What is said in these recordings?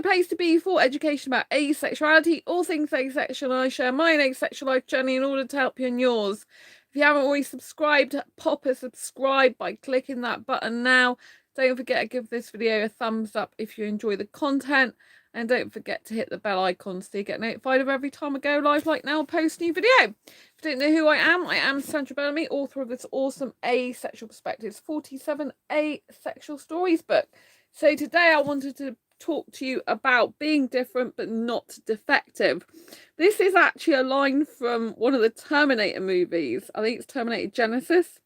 Place to be for education about asexuality, all things asexual. I share my own asexual life journey in order to help you in yours. If you haven't already subscribed, pop a subscribe by clicking that button now. Don't forget to give this video a thumbs up if you enjoy the content, and don't forget to hit the bell icon so you get notified of every time I go live, like now, post a new video. If you don't know who I am Sandra Bellamy, author of this awesome Asexual Perspectives 47 Asexual Stories book. So today I wanted to talk to you about being different but not defective. This is actually a line from one of the Terminator movies. I think it's Terminator Genesis.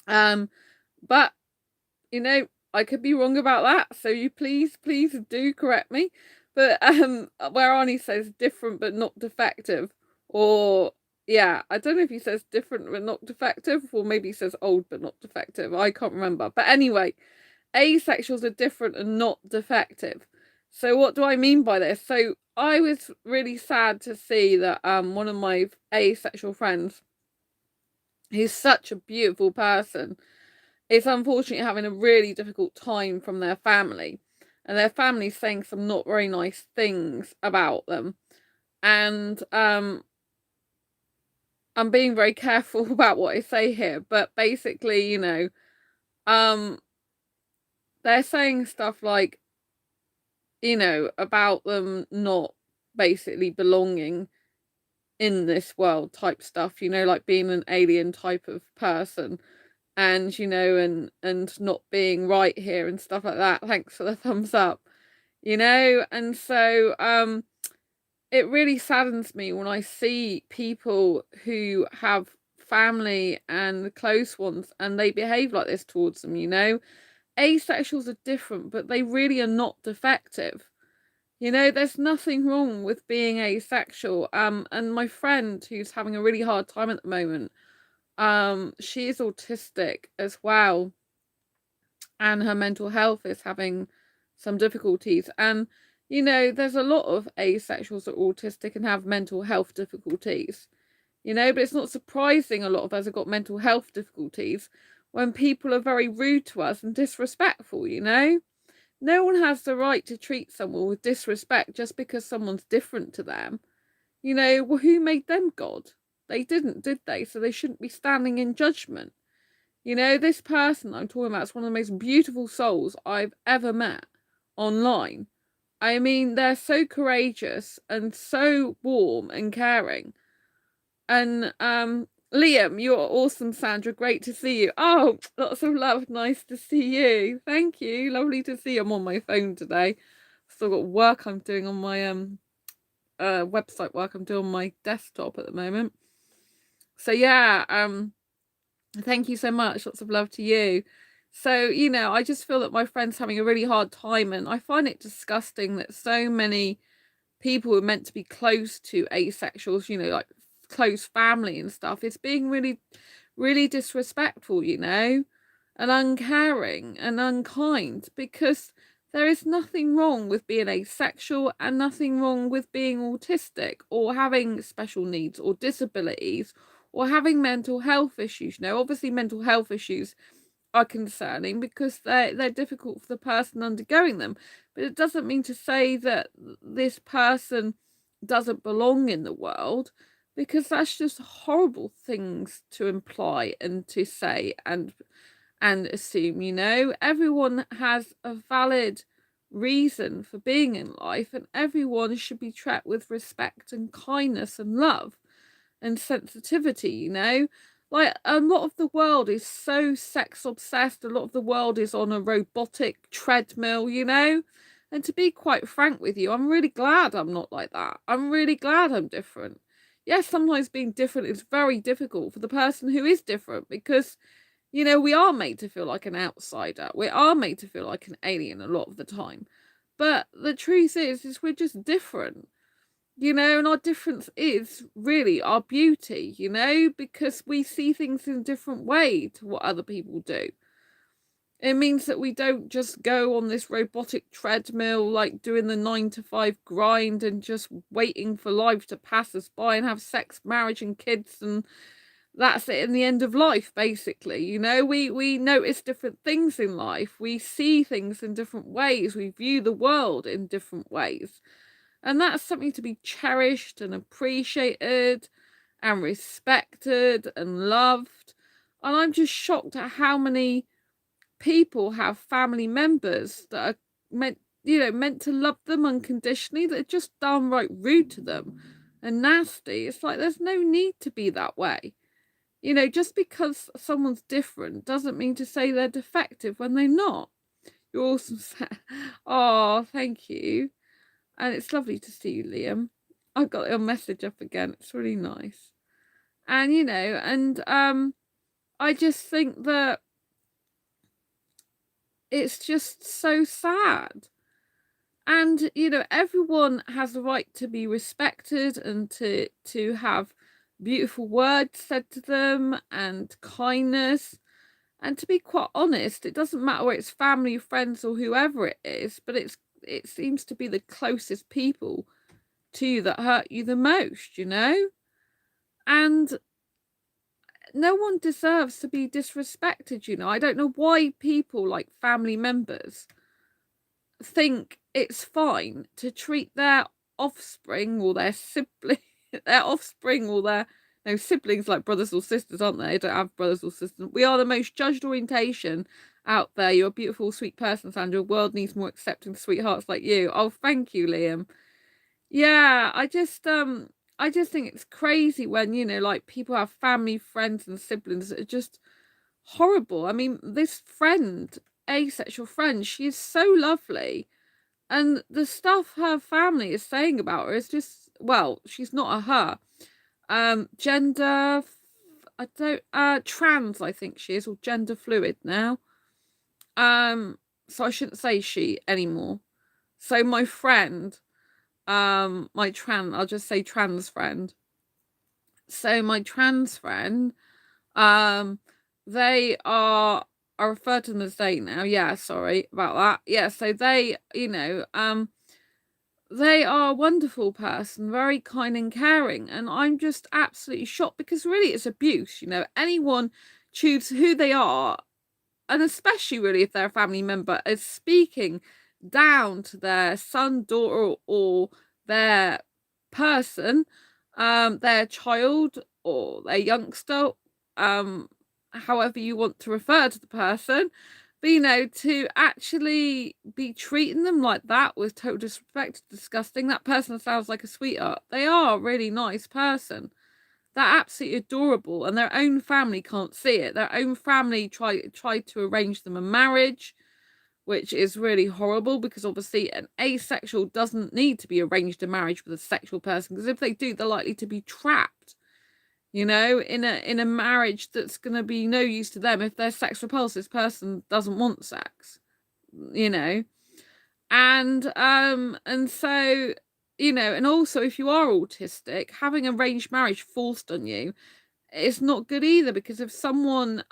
But you know, I could be wrong about that, so you please do correct me. But where Arnie says different but not defective, or yeah, I don't know if he says different but not defective, or maybe he says old but not defective. I can't remember. But anyway, asexuals are different and not defective. So what do I mean by this? So I was really sad to see that one of my asexual friends, who's such a beautiful person, is unfortunately having a really difficult time from their family, and their family's saying some not very nice things about them. And I'm being very careful about what I say here, but basically, you know, they're saying stuff like, you know, about them not basically belonging in this world type stuff, you know, like being an alien type of person, and you know, and not being right here and stuff like that. Thanks for the thumbs up, you know. And so it really saddens me when I see people who have family and close ones and they behave like this towards them, you know. Asexuals are different, but they really are not defective. You know, there's nothing wrong with being asexual. And my friend who's having a really hard time at the moment, she is autistic as well, and her mental health is having some difficulties. And you know, there's a lot of asexuals that are autistic and have mental health difficulties. You know, but it's not surprising a lot of us have got mental health difficulties when people are very rude to us and disrespectful, you know? No one has the right to treat someone with disrespect just because someone's different to them. You know, well, who made them God? They didn't, did they? So they shouldn't be standing in judgment. You know, this person I'm talking about is one of the most beautiful souls I've ever met online. I mean, they're so courageous and so warm and caring. And Liam, you're awesome, Sandra. Great to see you. Oh, lots of love. Nice to see you. Thank you. Lovely to see you. I'm on my phone today. Still got work I'm doing on my website work I'm doing on my desktop at the moment. So yeah, thank you so much. Lots of love to you. So, you know, I just feel that my friend's having a really hard time, and I find it disgusting that so many people who are meant to be close to asexuals, you know, like close family and stuff, it's being really disrespectful, you know, and uncaring and unkind, because there is nothing wrong with being asexual and nothing wrong with being autistic or having special needs or disabilities or having mental health issues. You know, obviously mental health issues are concerning because they're difficult for the person undergoing them, but it doesn't mean to say that this person doesn't belong in the world, because that's just horrible things to imply and to say and assume. You know, everyone has a valid reason for being in life, and everyone should be treated with respect and kindness and love and sensitivity, you know. Like, a lot of the world is so sex obsessed, a lot of the world is on a robotic treadmill, you know. And to be quite frank with you, I'm really glad I'm not like that. I'm really glad I'm different. Yes, sometimes being different is very difficult for the person who is different, because you know, we are made to feel like an outsider. We are made to feel like an alien a lot of the time. But the truth is we're just different, you know, and our difference is really our beauty, you know, because we see things in a different way to what other people do. It means that we don't just go on this robotic treadmill, like doing the 9 to 5 grind and just waiting for life to pass us by and have sex, marriage, and kids and that's it in the end of life, basically. You know, we notice different things in life, we see things in different ways, we view the world in different ways, and that's something to be cherished and appreciated and respected and loved. And I'm just shocked at how many people have family members that are meant to love them unconditionally, that are just downright rude to them and nasty. It's like there's no need to be that way. Just because someone's different doesn't mean to say they're defective when they're not. You're awesome. Oh, thank you. And it's lovely to see you, Liam. I got your message up again. It's really nice. And I just think that it's just so sad. And everyone has the right to be respected and to have beautiful words said to them and kindness. And to be quite honest, it doesn't matter whether it's family, friends, or whoever it is, but it seems to be the closest people to you that hurt you the most, And no one deserves to be disrespected. I don't know why people like family members think it's fine to treat their offspring or their sibling, their offspring or their siblings like brothers or sisters, aren't they? They don't have brothers or sisters. We are the most judged orientation out there. You're a beautiful, sweet person, Sandra. The world needs more accepting sweethearts like you. Oh, thank you, Liam. Yeah, I just think it's crazy when, like people have family, friends, and siblings that are just horrible. I mean, this friend, asexual friend, she is so lovely. And the stuff her family is saying about her is just, well, she's not a her. Gender, I don't, trans, I think she is, or gender fluid now. So I shouldn't say she anymore. So my friend, I'll just say trans friend. So my trans friend, they are, I refer to them as they now. Yeah, sorry about that. Yeah, so they, they are a wonderful person, very kind and caring, and I'm just absolutely shocked because really it's abuse. Anyone choose who they are, and especially really if they're a family member, is speaking down to their son, daughter, or their person, their child or their youngster, however you want to refer to the person. But to actually be treating them like that with total disrespect, disgusting. That person sounds like a sweetheart. They are a really nice person. They're absolutely adorable, and their own family can't see it. Their own family tried to arrange them a marriage, which is really horrible because obviously an asexual doesn't need to be arranged a marriage with a sexual person, because if they do, they're likely to be trapped, in a marriage that's going to be no use to them. If they're sex repulsed, this person doesn't want sex, and so and also if you are autistic, having arranged marriage forced on you is not good either, because if someone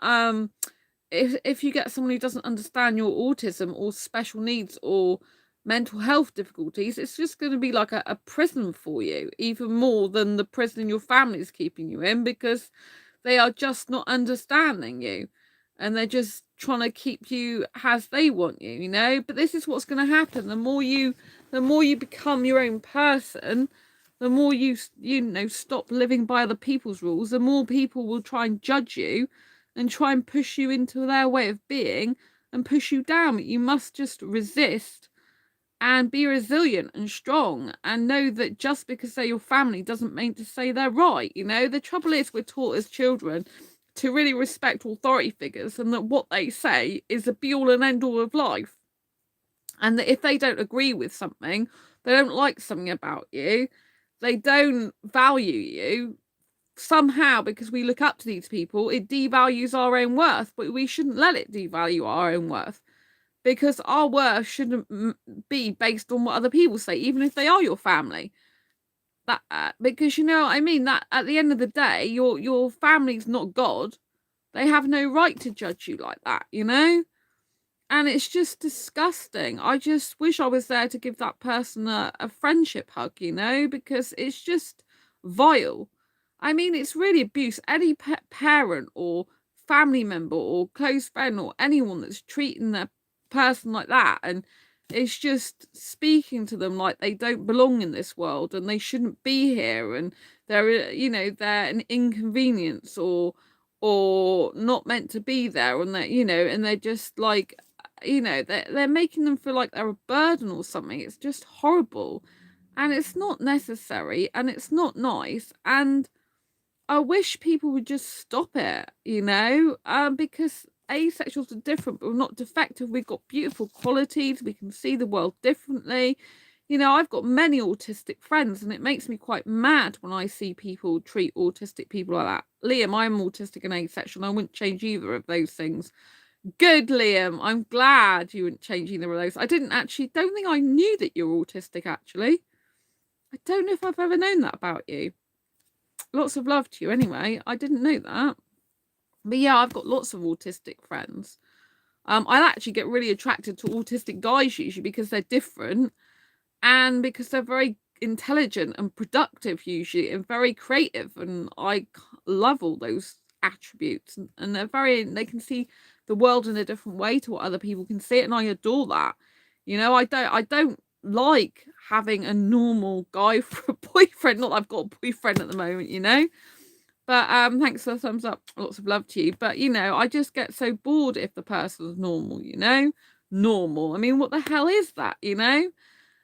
if you get someone who doesn't understand your autism or special needs or mental health difficulties, it's just going to be like a prison for you, even more than the prison your family is keeping you in, because they are just not understanding you and they're just trying to keep you as they want you. But this is what's going to happen. The more you become your own person, the more you stop living by other people's rules, the more people will try and judge you and try and push you into their way of being and push you down. But you must just resist and be resilient and strong, and know that just because they're your family doesn't mean to say they're right. The trouble is we're taught as children to really respect authority figures, and that what they say is the be all and end all of life, and that if they don't agree with something, they don't like something about you, they don't value you, somehow because we look up to these people, it devalues our own worth. But we shouldn't let it devalue our own worth, because our worth shouldn't be based on what other people say, even if they are your family. Because I mean, that at the end of the day, your family's not God. They have no right to judge you like that, and it's just disgusting. I just wish I was there to give that person a friendship hug, because it's just vile. I mean, it's really abuse. Any parent or family member or close friend or anyone that's treating their person like that, and it's just speaking to them like they don't belong in this world and they shouldn't be here, and they're, they're an inconvenience, or not meant to be there, and that, and they're just like, they're making them feel like they're a burden or something. It's just horrible, and it's not necessary, and it's not nice, and I wish people would just stop it, because asexuals are different, but we're not defective. We've got beautiful qualities. We can see the world differently. I've got many autistic friends, and it makes me quite mad when I see people treat autistic people like that. Liam, I'm autistic and asexual, and I wouldn't change either of those things. Good, Liam. I'm glad you wouldn't change either of those. I don't think I knew that you're autistic, actually. I don't know if I've ever known that about you. Lots of love to you anyway. I didn't know that. But yeah, I've got lots of autistic friends. I actually get really attracted to autistic guys usually because they're different, and because they're very intelligent and productive usually, and very creative, and I love all those attributes, and they can see the world in a different way to what other people can see it, and I adore that. I don't like having a normal guy for a boyfriend. Not that I've got a boyfriend at the moment, but thanks for the thumbs up. Lots of love to you. But I just get so bored if the person's normal, normal. I mean, what the hell is that, And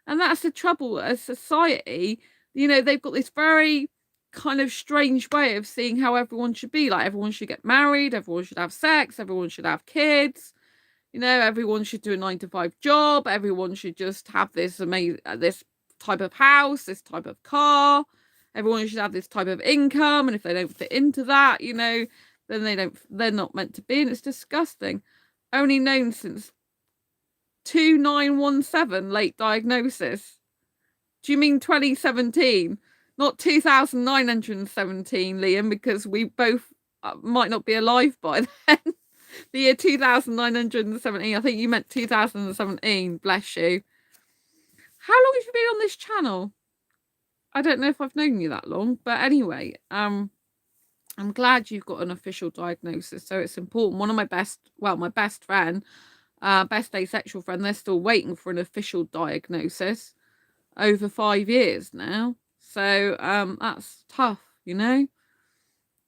that's the trouble as society. They've got this very kind of strange way of seeing how everyone should be. Like, everyone should get married, everyone should have sex, everyone should have kids. Everyone should do a 9-to-5 job. Everyone should just have this amazing, this type of house, this type of car. Everyone should have this type of income. And if they don't fit into that, then they're not meant to be. And it's disgusting. Only known since 2917, late diagnosis. Do you mean 2017? Not 2917, Liam, because we both might not be alive by then. The year 2917. I think you meant 2017. Bless you. How long have you been on this channel? I don't know if I've known you that long, but anyway, I'm glad you've got an official diagnosis. So it's important. One of my best friend, best asexual friend, they're still waiting for an official diagnosis over 5 years now. So that's tough,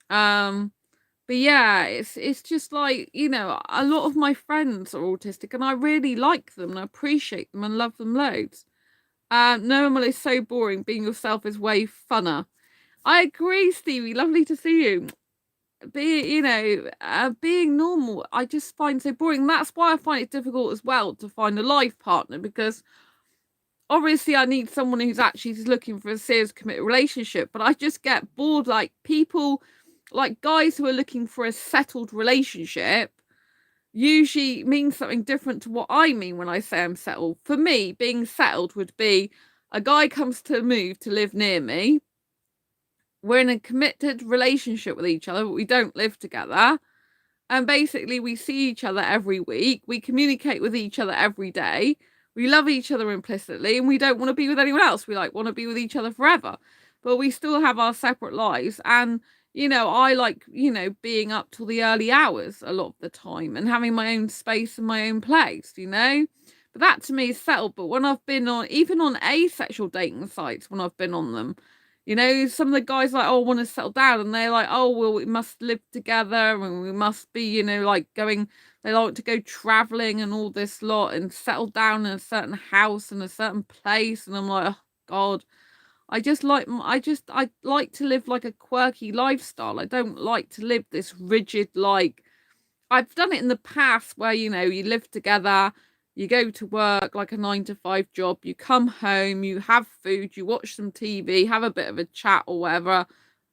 But yeah, it's just like, a lot of my friends are autistic, and I really like them and I appreciate them and love them loads. Normal is so boring. Being yourself is way funner. I agree, Stevie. Lovely to see you. Being normal, I just find so boring. That's why I find it difficult as well to find a life partner, because obviously I need someone who's actually looking for a serious committed relationship, but I just get bored. Like, people, like guys who are looking for a settled relationship usually means something different to what I mean when I say I'm settled. For me, being settled would be a guy comes to move to live near me. We're in a committed relationship with each other, but we don't live together. And basically, we see each other every week. We communicate with each other every day. We love each other implicitly, and we don't want to be with anyone else. We want to be with each other forever. But we still have our separate lives. And I like, being up till the early hours a lot of the time and having my own space and my own place, But that to me is settled. But when I've been even on asexual dating sites, when I've been on them, some of the guys like, oh, I want to settle down. And they're like, oh, well, we must live together and we must be, like they like to go traveling and all this lot and settle down in a certain house in a certain place. And I'm like, oh, God. I like to live like a quirky lifestyle. I don't like to live this rigid, like, I've done it in the past where, you live together, you go to work like a 9-to-5 job, you come home, you have food, you watch some TV, have a bit of a chat or whatever,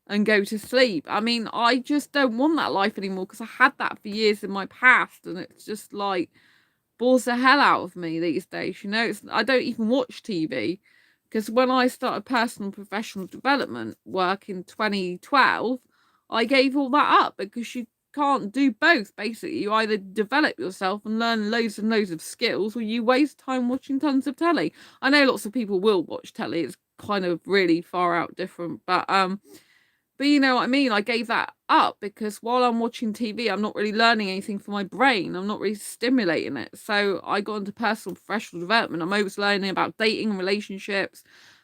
and go to sleep. I mean, I just don't want that life anymore, because I had that for years in my past, and it's just like bores the hell out of me these days. I don't even watch TV. Because when I started personal and professional development work in 2012, I gave all that up, because you can't do both. Basically, you either develop yourself and learn loads and loads of skills, or you waste time watching tons of telly. I know lots of people will watch telly. It's kind of really far out different. But But you know what I mean? I gave that up because while I'm watching TV, I'm not really learning anything for my brain. I'm not really stimulating it. So I got into personal professional development. I'm always learning about dating and relationships,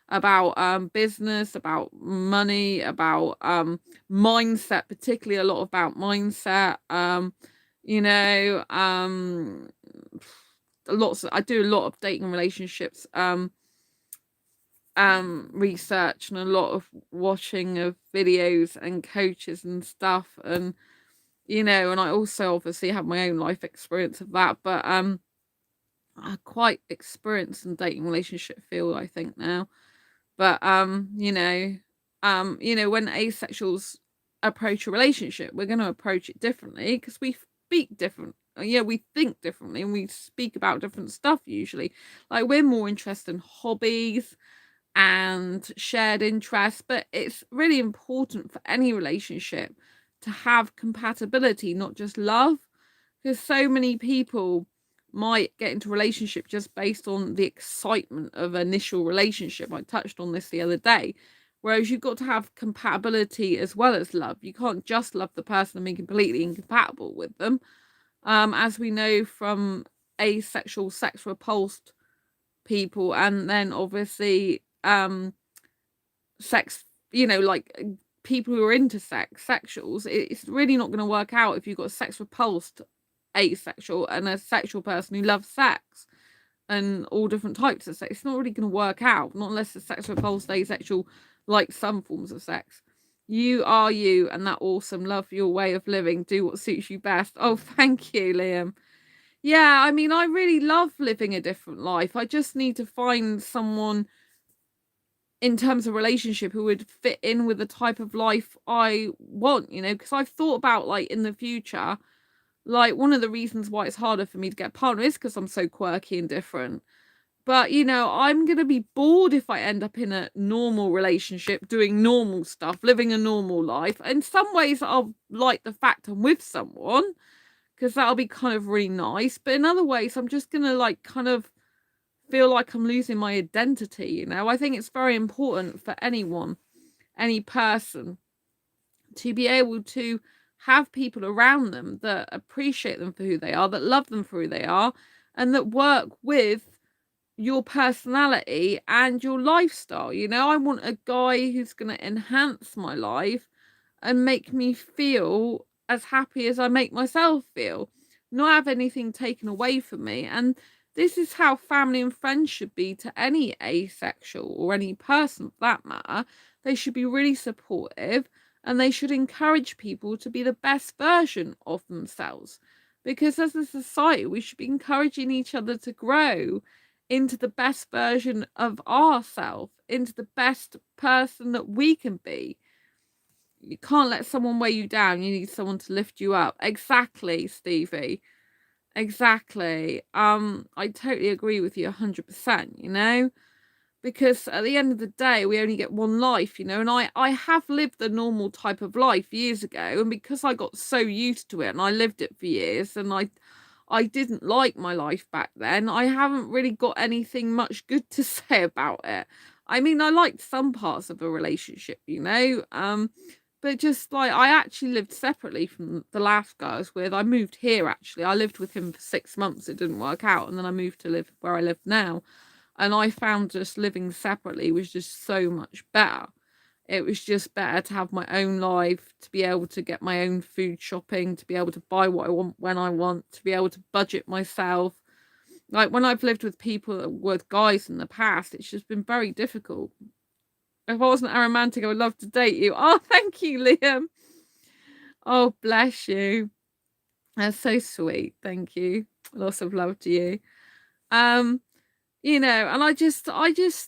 about business, about money, about mindset, particularly a lot about mindset. You know, lots I do a lot of dating and relationships research and a lot of watching of videos and coaches and stuff, and you know, and I also obviously have my own life experience of that, but I'm quite experienced in dating relationship field, I think now. But you know, when asexuals approach a relationship, we're going to approach it differently because we speak different. Yeah, we think differently and we speak about different stuff usually. Like we're more interested in hobbies and shared interests, but it's really important for any relationship to have compatibility, not just love, because so many people might get into a relationship just based on the excitement of initial relationship. I touched on this the other day. Whereas you've got to have compatibility as well as love. You can't just love the person and be completely incompatible with them. As we know from asexual, sex repulsed people, and then obviously sex, you know, like people who are into sex, sexuals, it's really not going to work out if you've got a sex repulsed asexual and a sexual person who loves sex and all different types of sex. It's not really going to work out, not unless the sex repulsed asexual likes some forms of sex. You are you, and that awesome. Love your way of living. Do what suits you best. Oh, thank you, Liam. Yeah, I mean, I really love living a different life. I just need to find someone in terms of relationship who would fit in with the type of life I want, you know, because I've thought about like in the future, like one of the reasons why it's harder for me to get a partner is because I'm so quirky and different. But you know, I'm gonna be bored if I end up in a normal relationship, doing normal stuff, living a normal life. In some ways, I'll like the fact I'm with someone because that'll be kind of really nice. But in other ways, I'm just gonna like kind of feel like I'm losing my identity, you know. I think it's very important for anyone, any person, to be able to have people around them that appreciate them for who they are, that love them for who they are, and that work with your personality and your lifestyle. You know, I want a guy who's going to enhance my life and make me feel as happy as I make myself feel, not have anything taken away from me. And this is how family and friends should be to any asexual or any person for that matter. They should be really supportive and they should encourage people to be the best version of themselves. Because as a society, we should be encouraging each other to grow into the best version of ourselves, into the best person that we can be. You can't let someone weigh you down. You need someone to lift you up. Exactly, Stevie. Exactly. I totally agree with you 100%, you know, because at the end of the day, we only get one life, you know, and I have lived the normal type of life years ago, and because I got so used to it and I lived it for years and I didn't like my life back then, I haven't really got anything much good to say about it. I mean, I liked some parts of a relationship, you know, but just like I actually lived separately from the last guy I was with. I moved here actually. I lived with him for 6 months. It didn't work out. And then I moved to live where I live now. And I found just living separately was just so much better. It was just better to have my own life, to be able to get my own food shopping, to be able to buy what I want when I want, to be able to budget myself. Like when I've lived with people, with guys in the past, it's just been very difficult. If I wasn't a romantic, I would love to date you. Oh, thank you, Liam. Oh, bless you. That's so sweet. Thank you. Lots of love to you. Um, you know, and I just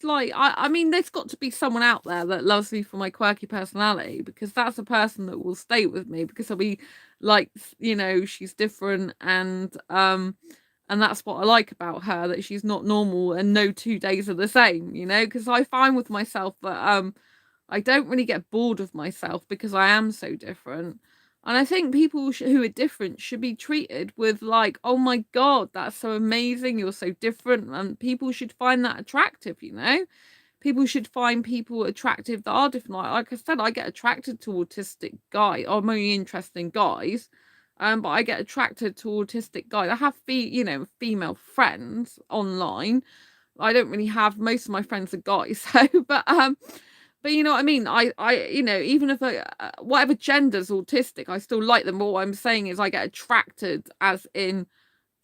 like I mean there's got to be someone out there that loves me for my quirky personality, because that's a person that will stay with me because I'll be like, you know, she's different, and that's what I like about her, that she's not normal and no 2 days are the same, you know, because I find with myself that I don't really get bored of myself because I am so different. And I think people who are different should be treated with like, oh my God, that's so amazing. You're so different. And people should find that attractive, you know? people should find people attractive that are different. Like I said, I get attracted to autistic guys. I'm only interested in guys. But I get attracted to autistic guys. I have female friends online. I don't really have, most of my friends are guys, so but you know what I mean? Even if whatever gender's autistic, I still like them. But what I'm saying is I get attracted as in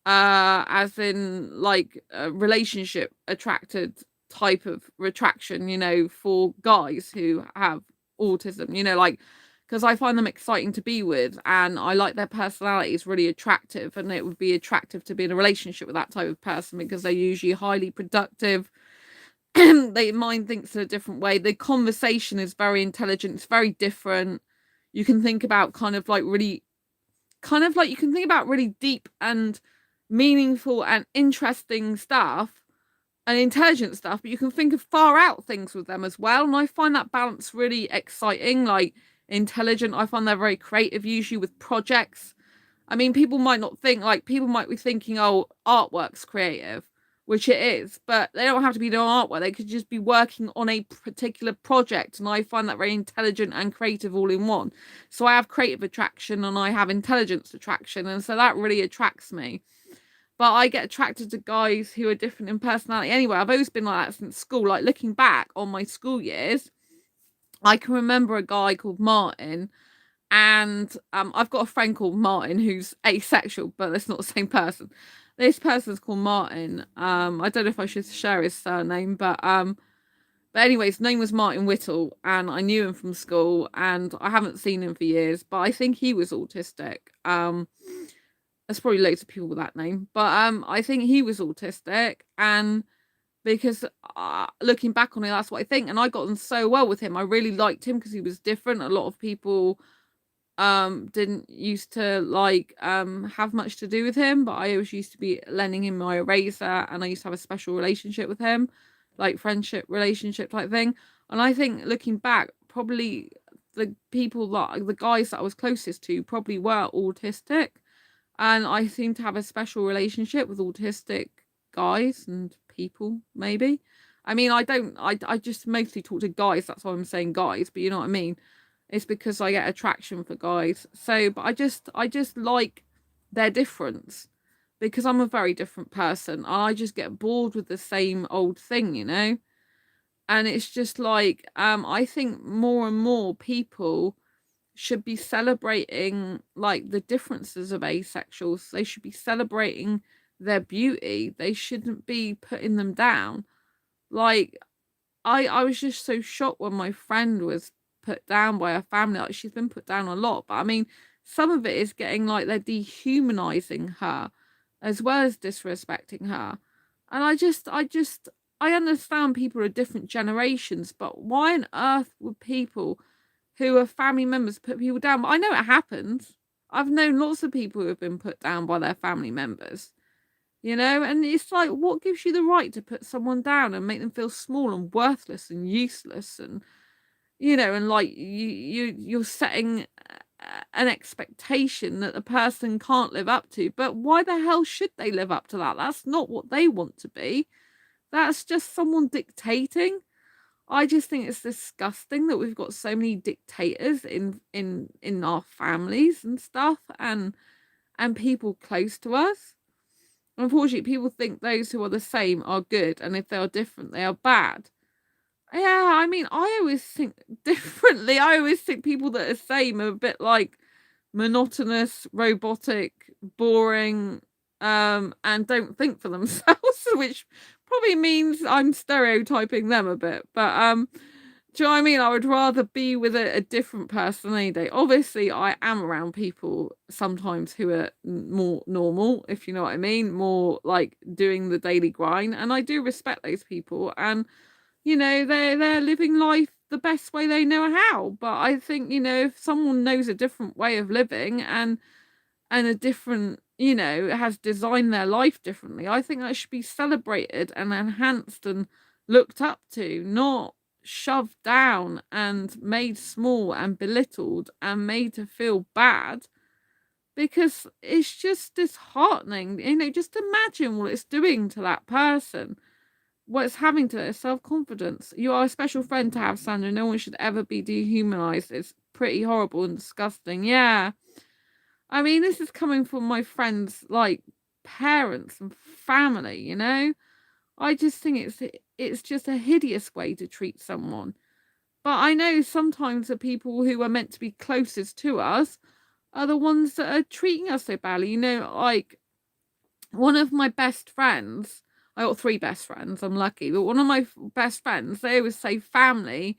like a relationship attracted type of retraction, for guys who have autism, like, because I find them exciting to be with and I like their personality is really attractive, and it would be attractive to be in a relationship with that type of person because they're usually highly productive. They mind things in a different way. The conversation is very intelligent, it's very different. You can think about you can think about really deep and meaningful and interesting stuff and intelligent stuff, but you can think of far out things with them as well. And I find that balance really exciting. Like, intelligent, I find they're very creative, usually with projects. I mean, people might be thinking, oh, artwork's creative, which it is, but they don't have to be doing artwork. They could just be working on a particular project. And I find that very intelligent and creative all in one. So I have creative attraction and I have intelligence attraction. And so that really attracts me. But I get attracted to guys who are different in personality anyway. I've always been like that since school. Like, looking back on my school years, I can remember a guy called Martin. And I've got a friend called Martin who's asexual, but it's not the same person. This person's called Martin. I don't know if I should share his surname, but anyway, his name was Martin Whittle, and I knew him from school, and I haven't seen him for years, but I think he was autistic. There's probably loads of people with that name, but I think he was autistic, and because looking back on it, that's what I think. And I got on so well with him. I really liked him because he was different. A lot of people didn't used to have much to do with him, but I always used to be lending him my eraser, and I used to have a special relationship with him, like friendship relationship type thing. And I think looking back, probably the guys that I was closest to probably were autistic, and I seem to have a special relationship with autistic guys and people, maybe. I mean, I just mostly talk to guys, that's why I'm saying guys, but you know what I mean. It's because I get attraction for guys. So, but I just like their difference, because I'm a very different person. I just get bored with the same old thing, And it's just like, I think more and more people should be celebrating like the differences of asexuals. They should be celebrating their beauty. They shouldn't be putting them down. Like, I was just so shocked when my friend was put down by her family. Like, she's been put down a lot, but I mean, some of it is getting like they're dehumanizing her as well as disrespecting her. And I understand people are different generations, but why on earth would people who are family members put people down? But I know it happens. I've known lots of people who have been put down by their family members. And it's like, what gives you the right to put someone down and make them feel small and worthless and useless, and and like you're setting an expectation that the person can't live up to. But why the hell should they live up to that? That's not what they want to be. That's just someone dictating. I just think it's disgusting that we've got so many dictators in our families and stuff, and people close to us. Unfortunately, people think those who are the same are good, and if they are different, they are bad. Yeah, I mean, I always think differently. I always think people that are same are a bit like monotonous, robotic, boring, and don't think for themselves, which probably means I'm stereotyping them a bit. But do you know what I mean? I would rather be with a different person any day. Obviously, I am around people sometimes who are more normal, if you know what I mean, more like doing the daily grind. And I do respect those people. And, they're living life the best way they know how. But I think, if someone knows a different way of living and a different, has designed their life differently, I think that should be celebrated and enhanced and looked up to, not shoved down and made small and belittled and made to feel bad, because it's just disheartening. Just imagine what it's doing to that person. what's having to is self-confidence. You are a special friend to have, Sandra. No one should ever be dehumanized. It's pretty horrible and disgusting. Yeah. I mean, this is coming from my friends, like parents and family, you know? I just think it's just a hideous way to treat someone. But I know sometimes the people who are meant to be closest to us are the ones that are treating us so badly. You know, like one of my best friends, I got three best friends, I'm lucky, but one of my best friends, they always say family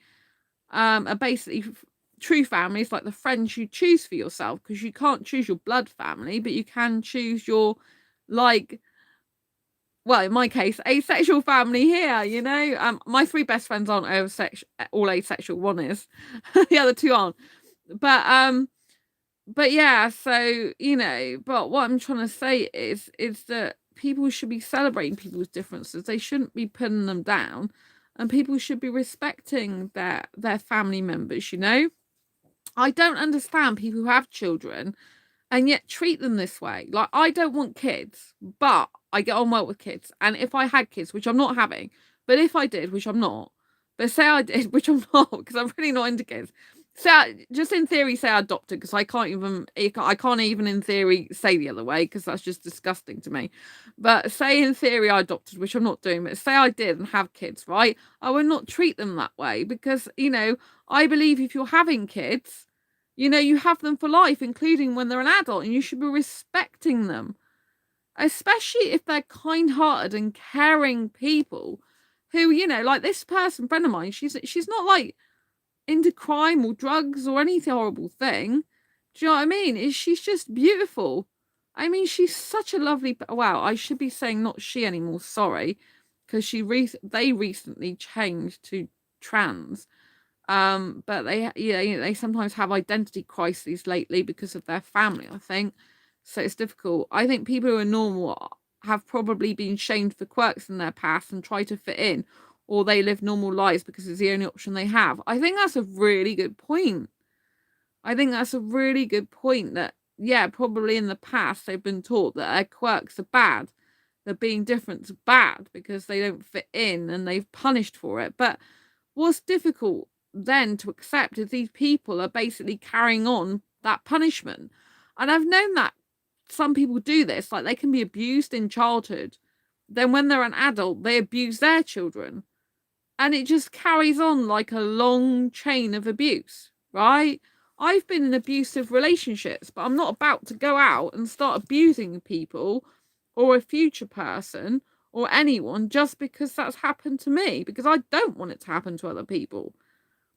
are basically true family is like the friends you choose for yourself, because you can't choose your blood family, but you can choose your, like, well, in my case, asexual family here, you know. My three best friends aren't all asexual. One is, the other two aren't. But yeah, so you know, but what I'm trying to say is that people should be celebrating people's differences. They shouldn't be putting them down, and people should be respecting their family members, you know. I don't understand people who have children and yet treat them this way. Like, I don't want kids, but I get on well with kids. And if I had kids, which I'm not having, but if I did, which I'm not, but say I did, which I'm not, because I'm really not into kids. So just in theory, say I adopted, because I can't even in theory say the other way, because that's just disgusting to me. But say in theory I adopted, which I'm not doing, but say I did and have kids, right? I would not treat them that way, because, you know, I believe if you're having kids, you know, you have them for life, including when they're an adult, and you should be respecting them, especially if they're kind-hearted and caring people who, you know, like this person, friend of mine, she's not like into crime or drugs or any horrible thing. Do you know what I mean? She's just beautiful. I mean, she's such a lovely. Wow, I should be saying not she anymore. Sorry, because they recently changed to trans. But they sometimes have identity crises lately because of their family, I think. So it's difficult. I think people who are normal have probably been shamed for quirks in their past and try to fit in, or they live normal lives because it's the only option they have. I think that's a really good point. I think that's a really good point that, yeah, probably in the past they've been taught that their quirks are bad. That being different's bad because they don't fit in and they've punished for it. But what's difficult then to accept is these people are basically carrying on that punishment. And I've known that some people do this, like they can be abused in childhood. Then when they're an adult, they abuse their children. And it just carries on like a long chain of abuse, right? I've been in abusive relationships, but I'm not about to go out and start abusing people or a future person or anyone just because that's happened to me, because I don't want it to happen to other people.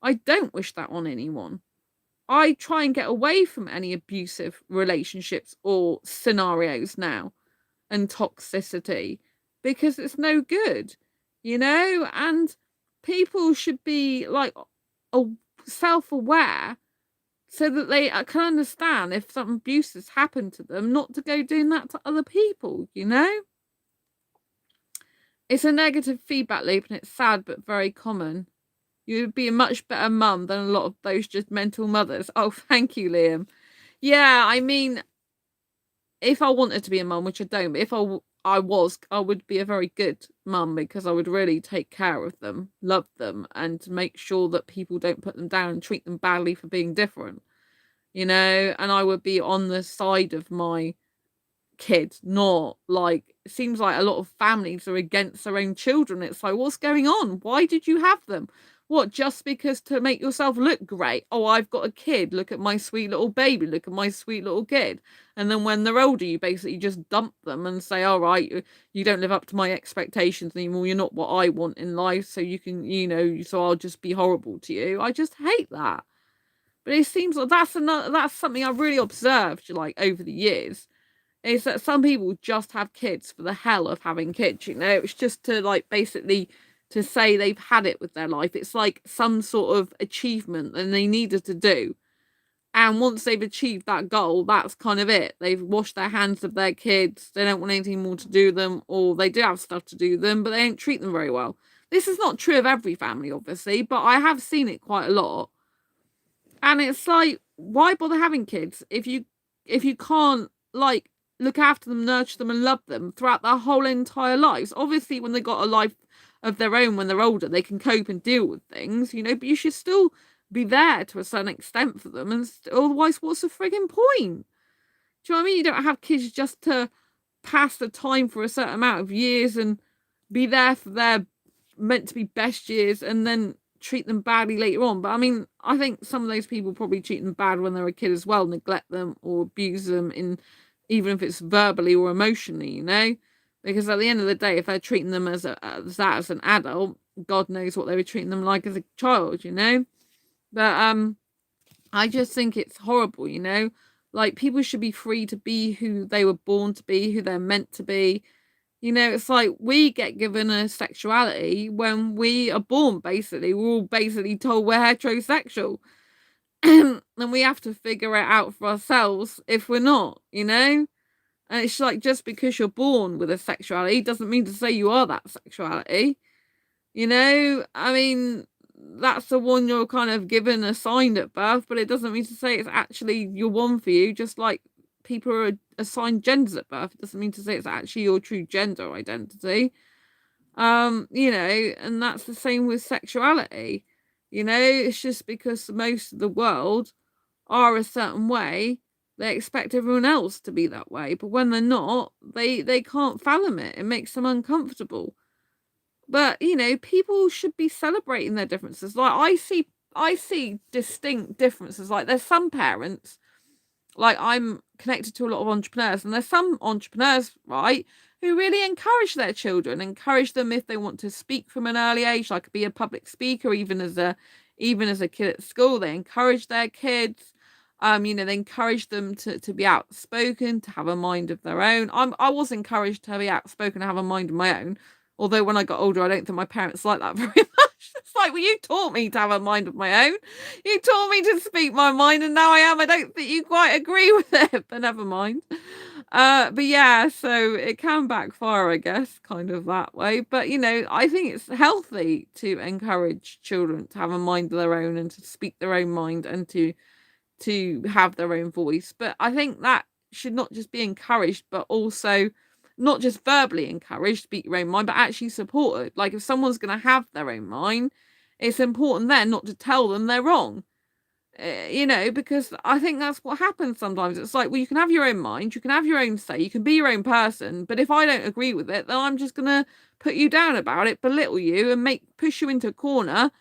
I don't wish that on anyone. I try and get away from any abusive relationships or scenarios now and toxicity because it's no good, you know? And people should be like self aware so that they can understand if some abuse has happened to them, not to go doing that to other people, you know? It's a negative feedback loop and it's sad but very common. You'd be a much better mum than a lot of those just mental mothers. Oh, thank you, Liam. Yeah, I mean, if I wanted to be a mum, which I don't, but if I would be a very good mum because I would really take care of them, love them, and make sure that people don't put them down and treat them badly for being different, you know? And I would be on the side of my kid, not like, it seems like a lot of families are against their own children. It's like, what's going on? Why did you have them? What, just because to make yourself look great? Oh, I've got a kid, look at my sweet little baby, look at my sweet little kid. And then when they're older, you basically just dump them and say, all right, you don't live up to my expectations anymore, you're not what I want in life, so you can, you know, so I'll just be horrible to you. I just hate that. But it seems like that's something I've really observed like over the years, is that some people just have kids for the hell of having kids, you know? It's just to like basically to say they've had it with their life. It's like some sort of achievement that they needed to do. And once they've achieved that goal, that's kind of it. They've washed their hands of their kids. They don't want anything more to do with them, or they do have stuff to do with them, but they don't treat them very well. This is not true of every family, obviously, but I have seen it quite a lot. And it's like, why bother having kids if you can't like look after them, nurture them, and love them throughout their whole entire lives? Obviously, when they got of their own when they're older. They can cope and deal with things, you know, but you should still be there to a certain extent for them. And otherwise, what's the frigging point? Do you know what I mean? You don't have kids just to pass the time for a certain amount of years and be there for their meant to be best years and then treat them badly later on. But I mean, I think some of those people probably treat them bad when they're a kid as well, neglect them or abuse them, in even if it's verbally or emotionally, you know? Because at the end of the day, if they're treating them as an adult, God knows what they were treating them like as a child, you know? But I just think it's horrible, you know? Like, people should be free to be who they were born to be, who they're meant to be. You know, it's like we get given a sexuality when we are born, basically. We're all basically told we're heterosexual. And we have to figure it out for ourselves if we're not, you know? And it's like, just because you're born with a sexuality doesn't mean to say you are that sexuality. You know, I mean, that's the one you're kind of given assigned at birth, but it doesn't mean to say it's actually your one for you, just like people are assigned genders at birth. It doesn't mean to say it's actually your true gender identity. You know, and that's the same with sexuality. You know, it's just because most of the world are a certain way, they expect everyone else to be that way. But when they're not, they can't fathom it. It makes them uncomfortable. But, you know, people should be celebrating their differences. Like, I see distinct differences. Like, there's some parents, like, I'm connected to a lot of entrepreneurs, and there's some entrepreneurs, right, who really encourage their children, encourage them if they want to speak from an early age, like be a public speaker, even as a kid at school. They encourage their kids. You know, they encourage them to be outspoken, to have a mind of their own. I was encouraged to be outspoken and have a mind of my own. Although when I got older, I don't think my parents like that very much. It's like, well, you taught me to have a mind of my own. You taught me to speak my mind, and now I am. I don't think you quite agree with it, but never mind. But yeah, so it can backfire, I guess, kind of that way. But, you know, I think it's healthy to encourage children to have a mind of their own and to speak their own mind and to have their own voice. But I think that should not just be encouraged, but also not just verbally encouraged, speak your own mind, but actually supported. Like, if someone's going to have their own mind, it's important then not to tell them they're wrong. You know, because I think that's what happens sometimes. It's like, well, you can have your own mind, you can have your own say, you can be your own person, but if I don't agree with it, then I'm just going to put you down about it, belittle you, and push you into a corner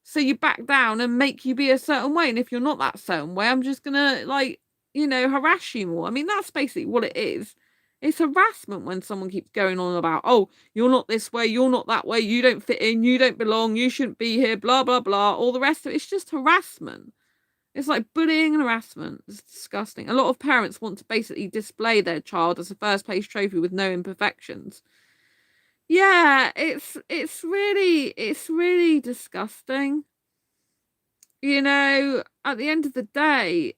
so you back down and make you be a certain way. And if you're not that certain way, I'm just going to, like, you know, harass you more. I mean, that's basically what it is. It's harassment when someone keeps going on about, oh, you're not this way, you're not that way, you don't fit in, you don't belong, you shouldn't be here, blah, blah, blah. All the rest of it. It's just harassment. It's like bullying and harassment. It's disgusting. A lot of parents want to basically display their child as a first place trophy with no imperfections. Yeah, it's really disgusting. You know, at the end of the day,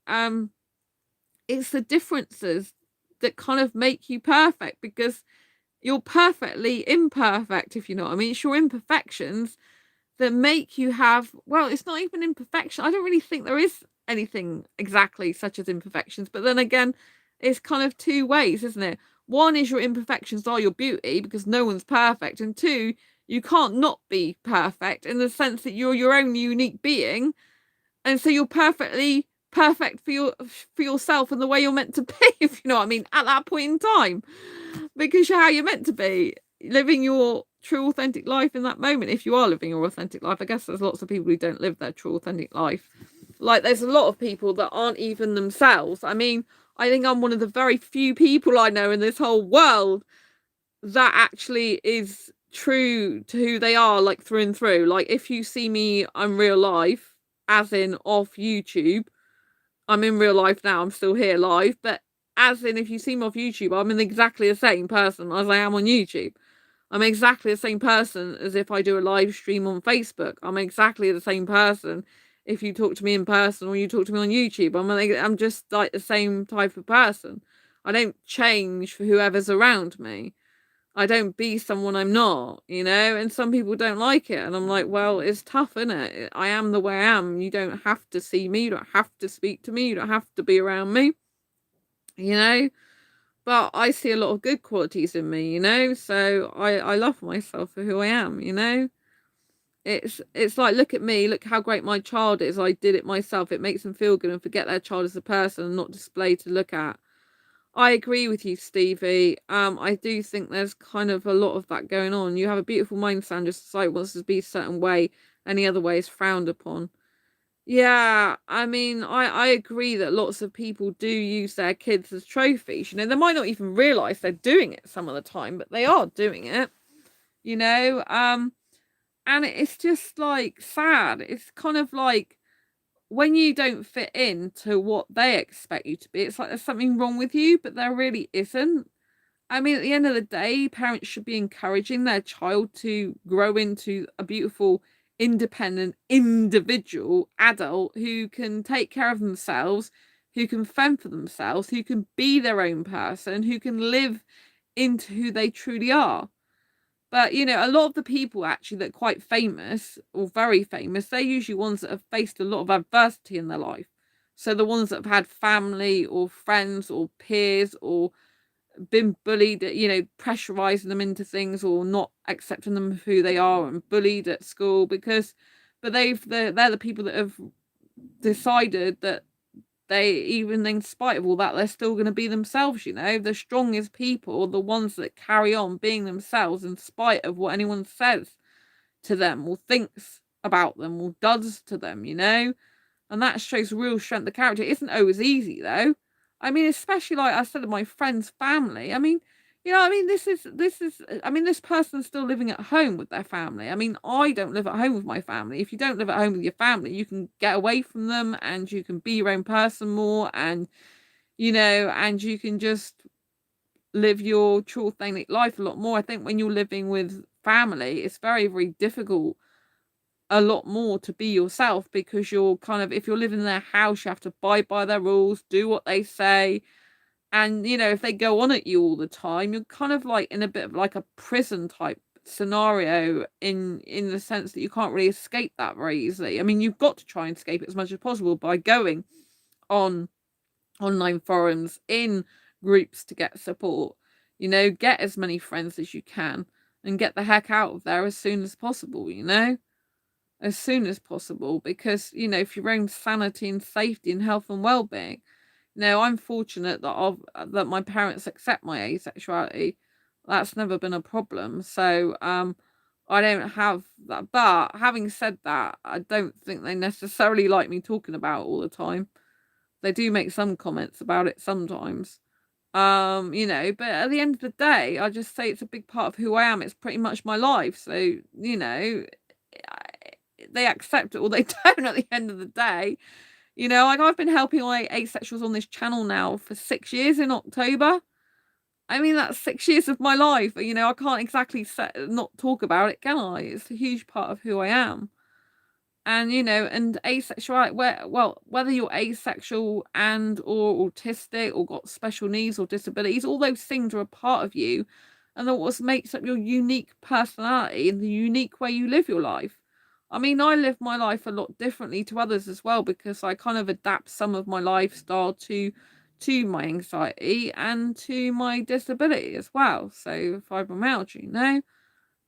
it's the differences that kind of make you perfect, because you're perfectly imperfect, if you know what I mean. It's your imperfections that make you have, well, it's not even imperfection. I don't really think there is anything exactly such as imperfections, but then again, it's kind of two ways, isn't it? One is your imperfections are your beauty, because no one's perfect, and two, you can't not be perfect in the sense that you're your own unique being, and so you're perfectly perfect for yourself and the way you're meant to be, if you know what I mean, at that point in time, because you're how you're meant to be, living your true authentic life in that moment. If you are living your authentic life, I guess there's lots of people who don't live their true authentic life. Like, there's a lot of people that aren't even themselves. I mean, I think I'm one of the very few people I know in this whole world that actually is true to who they are, like, through and through. Like, if you see me in real life, as in off YouTube, I'm in real life now, I'm still here live, but as in, if you see me off YouTube, I'm in exactly the same person as I am on YouTube. I'm exactly the same person as if I do a live stream on Facebook. I'm exactly the same person if you talk to me in person or you talk to me on YouTube. I'm just like the same type of person. I don't change for whoever's around me. I don't be someone I'm not, you know, and some people don't like it. And I'm like, well, it's tough, isn't it? I am the way I am. You don't have to see me. You don't have to speak to me. You don't have to be around me, you know? but I see a lot of good qualities in me, you know, so I love myself for who I am, you know. It's like, look at me, look how great my child is. I did it myself. It makes them feel good and forget their child as a person and not display to look at. I agree with you, Stevie. I do think there's kind of a lot of that going on. You have a beautiful mind, Sandra. Society wants to be a certain way, any other way is frowned upon. Yeah, I mean, I agree that lots of people do use their kids as trophies. You know, they might not even realize they're doing it some of the time, but they are doing it, you know. And it's just like sad. It's kind of like when you don't fit into what they expect you to be, it's like there's something wrong with you, but there really isn't. I mean, at the end of the day, parents should be encouraging their child to grow into a beautiful, independent, individual adult who can take care of themselves, who can fend for themselves, who can be their own person, who can live into who they truly are. But, you know, a lot of the people actually that are quite famous or very famous, they're usually ones that have faced a lot of adversity in their life. So the ones that have had family or friends or peers or been bullied, you know, pressurizing them into things or not accepting them for who they are and bullied at school but they're the people that have decided that they, even in spite of all that, they're still going to be themselves, you know. The strongest people are the ones that carry on being themselves in spite of what anyone says to them or thinks about them or does to them, you know. And that shows real strength of character. It isn't always easy though. I mean, especially like I said, my friend's family. I mean, you know, I mean, this is. I mean, this person's still living at home with their family. I mean, I don't live at home with my family. If you don't live at home with your family, you can get away from them and you can be your own person more, and you know, and you can just live your true authentic life a lot more. I think when you're living with family, it's very, very difficult a lot more to be yourself because you're kind of, if you're living in their house, you have to abide by their rules, do what they say. And, you know, if they go on at you all the time, you're kind of like in a bit of like a prison type scenario in the sense that you can't really escape that very easily. I mean, you've got to try and escape it as much as possible by going on online forums, in groups to get support, you know, get as many friends as you can and get the heck out of there as soon as possible, you know, as soon as possible, because, you know, for your own sanity and safety and health and well-being. Now, I'm fortunate that my parents accept my asexuality. That's never been a problem. So, I don't have that. But having said that, I don't think they necessarily like me talking about it all the time. They do make some comments about it sometimes. You know, but at the end of the day, I just say it's a big part of who I am. It's pretty much my life. So, you know, they accept it or they don't at the end of the day. You know, like I've been helping my asexuals on this channel now for 6 years in October. I mean, that's 6 years of my life. You know, I can't exactly not talk about it, can I? It's a huge part of who I am. And, you know, and asexuality, whether you're asexual and or autistic or got special needs or disabilities, all those things are a part of you. And that what makes up your unique personality and the unique way you live your life. I mean, I live my life a lot differently to others as well because I kind of adapt some of my lifestyle to my anxiety and to my disability as well. So fibromyalgia, you know.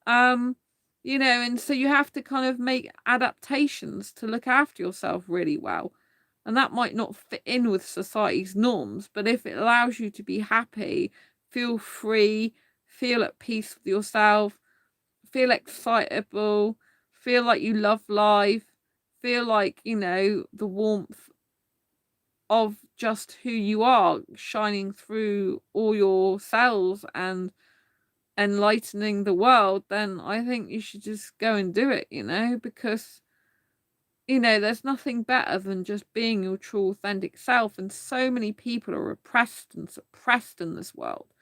Um, you know, and so you have to kind of make adaptations to look after yourself really well. And that might not fit in with society's norms, but if it allows you to be happy, feel free, feel at peace with yourself, feel excitable, feel like you love life, feel like, you know, the warmth of just who you are shining through all your cells and enlightening the world, then I think you should just go and do it, you know, because, you know, there's nothing better than just being your true authentic self. And so many people are oppressed and suppressed in this world.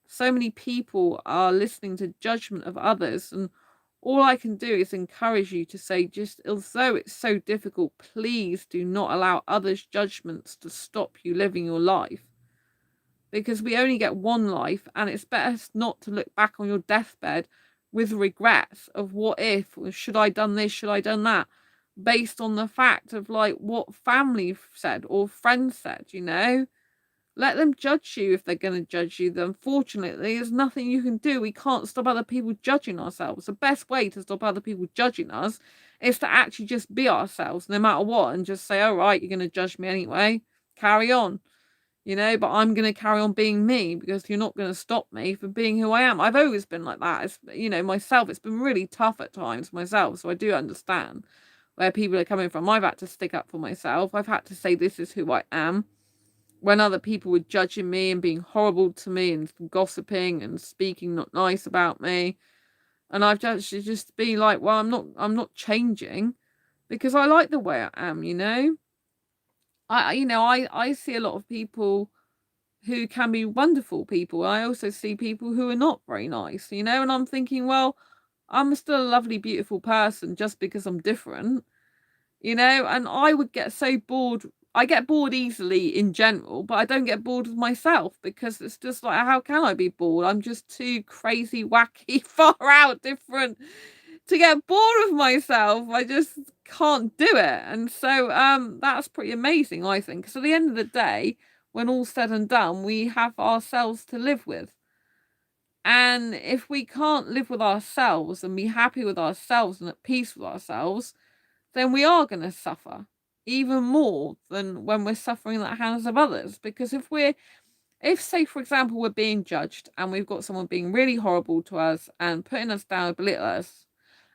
So many people are listening to judgment of others. And all I can do is encourage you to say, just although it's so difficult, please do not allow others' judgments to stop you living your life. Because we only get one life, and it's best not to look back on your deathbed with regrets of what if, or should I done this, should I done that, based on the fact of like what family said or friends said, you know. Let them judge you if they're going to judge you. Then, fortunately, there's nothing you can do. We can't stop other people judging ourselves. The best way to stop other people judging us is to actually just be ourselves, no matter what, and just say, all right, you're going to judge me anyway. Carry on. But I'm going to carry on being me because you're not going to stop me from being who I am. I've always been like that. Myself, it's been really tough at times myself. So I do understand where people are coming from. I've had to stick up for myself. I've had to say, this is who I am. When other people were judging me and being horrible to me and gossiping and speaking not nice about me. And I've just been like, well, I'm not changing because I like the way I am, I see a lot of people who can be wonderful people. I also see people who are not very nice, and I'm thinking, well, I'm still a lovely, beautiful person just because I'm different, and I would get so bored. I get bored easily in general, but I don't get bored with myself because it's just like, how can I be bored? I'm just too crazy, wacky, far out different to get bored of myself. I just can't do it. And so that's pretty amazing, I think. So at the end of the day, when all's said and done, we have ourselves to live with. And if we can't live with ourselves and be happy with ourselves and at peace with ourselves, then we are going to suffer even more than when we're suffering at the hands of others. Because if say, for example, we're being judged and we've got someone being really horrible to us and putting us down, belittle us,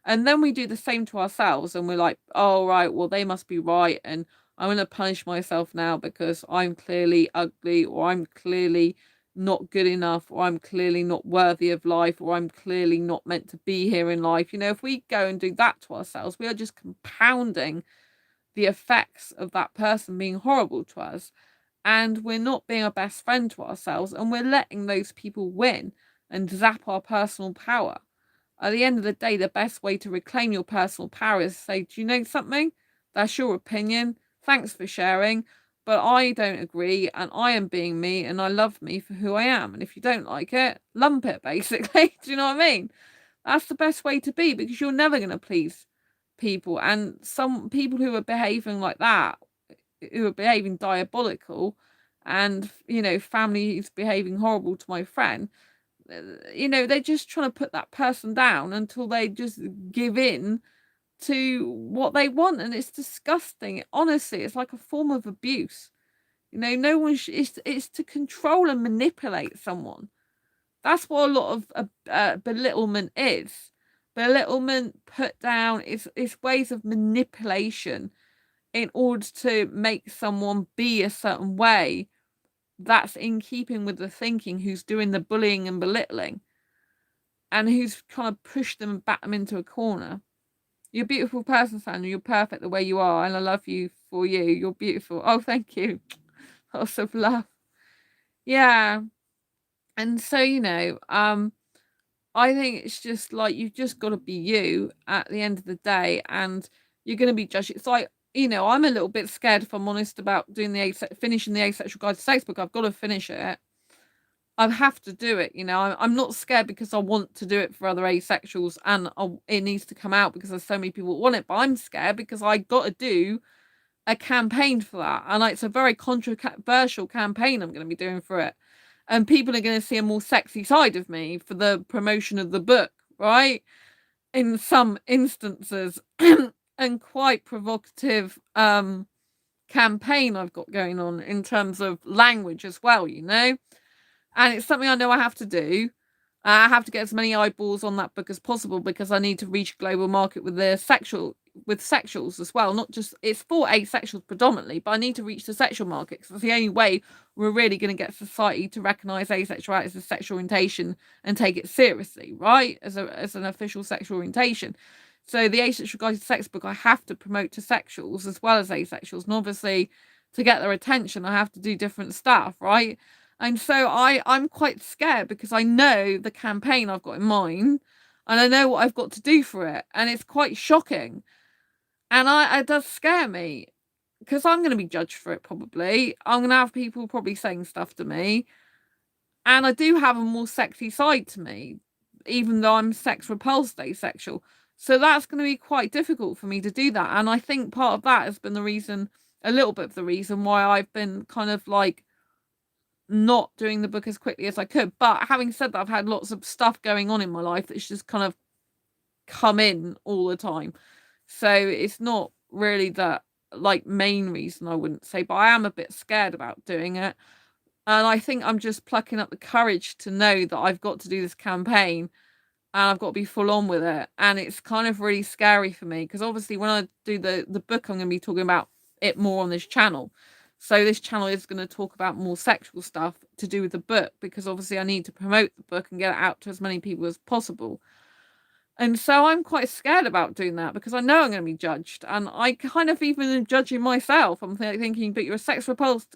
and then we do the same to ourselves and we're like, oh, right, well, they must be right. And I'm going to punish myself now because I'm clearly ugly, or I'm clearly not good enough, or I'm clearly not worthy of life, or I'm clearly not meant to be here in life. If we go and do that to ourselves, we are just compounding the effects of that person being horrible to us. And we're not being a best friend to ourselves, and we're letting those people win and zap our personal power. At the end of the day, the best way to reclaim your personal power is to say, do you know something? That's your opinion. Thanks for sharing. But I don't agree, and I am being me, and I love me for who I am. And if you don't like it, lump it, basically. Do you know what I mean? That's the best way to be, because you're never going to please people. And some people who are behaving like that, who are behaving diabolical, and, family is behaving horrible to my friend, they're just trying to put that person down until they just give in to what they want. And it's disgusting. Honestly, it's like a form of abuse. No one it's to control and manipulate someone. That's what a lot of belittlement is. Belittlement, put down, is ways of manipulation in order to make someone be a certain way that's in keeping with the thinking who's doing the bullying and belittling, and who's kind of pushed them and back them into a corner. You're a beautiful person, Sandra. You're perfect the way you are, and I love you for you. You're beautiful. Oh, thank you. Lots of love. Yeah. And so, I think it's just like, you've just got to be you at the end of the day, and you're going to be judged. It's like, I'm a little bit scared, if I'm honest, about doing finishing the Asexual Guide to Sex book. I've got to finish it. I have to do it. I'm not scared because I want to do it for other asexuals, and it needs to come out because there's so many people that want it. But I'm scared because I got to do a campaign for that, and it's a very controversial campaign I'm going to be doing for it. And people are going to see a more sexy side of me for the promotion of the book, right? In some instances, and quite provocative campaign I've got going on in terms of language as well, and it's something I know I have to do. I have to get as many eyeballs on that book as possible because I need to reach a global market with sexuals as well. Not just, it's for asexuals predominantly, but I need to reach the sexual market because it's the only way we're really going to get society to recognise asexuality as a sexual orientation and take it seriously, right? As an official sexual orientation. So the Asexual Guide to Sex book I have to promote to sexuals as well as asexuals, and obviously to get their attention I have to do different stuff, right? And so I'm quite scared because I know the campaign I've got in mind, and I know what I've got to do for it, and it's quite shocking. And it does scare me because I'm going to be judged for it probably. I'm going to have people probably saying stuff to me, and I do have a more sexy side to me, even though I'm sex repulsed asexual. So that's going to be quite difficult for me to do that. And I think part of that has been a little bit of the reason why I've been kind of like not doing the book as quickly as I could. But having said that, I've had lots of stuff going on in my life that's just kind of come in all the time. So it's not really the like main reason, I wouldn't say, but I am a bit scared about doing it. And I think I'm just plucking up the courage to know that I've got to do this campaign and I've got to be full on with it. And it's kind of really scary for me because obviously when I do the book, I'm going to be talking about it more on this channel. So this channel is going to talk about more sexual stuff to do with the book because obviously I need to promote the book and get it out to as many people as possible. And so I'm quite scared about doing that because I know I'm going to be judged. And I kind of even am judging myself. I'm thinking, but you're a sex repulsed,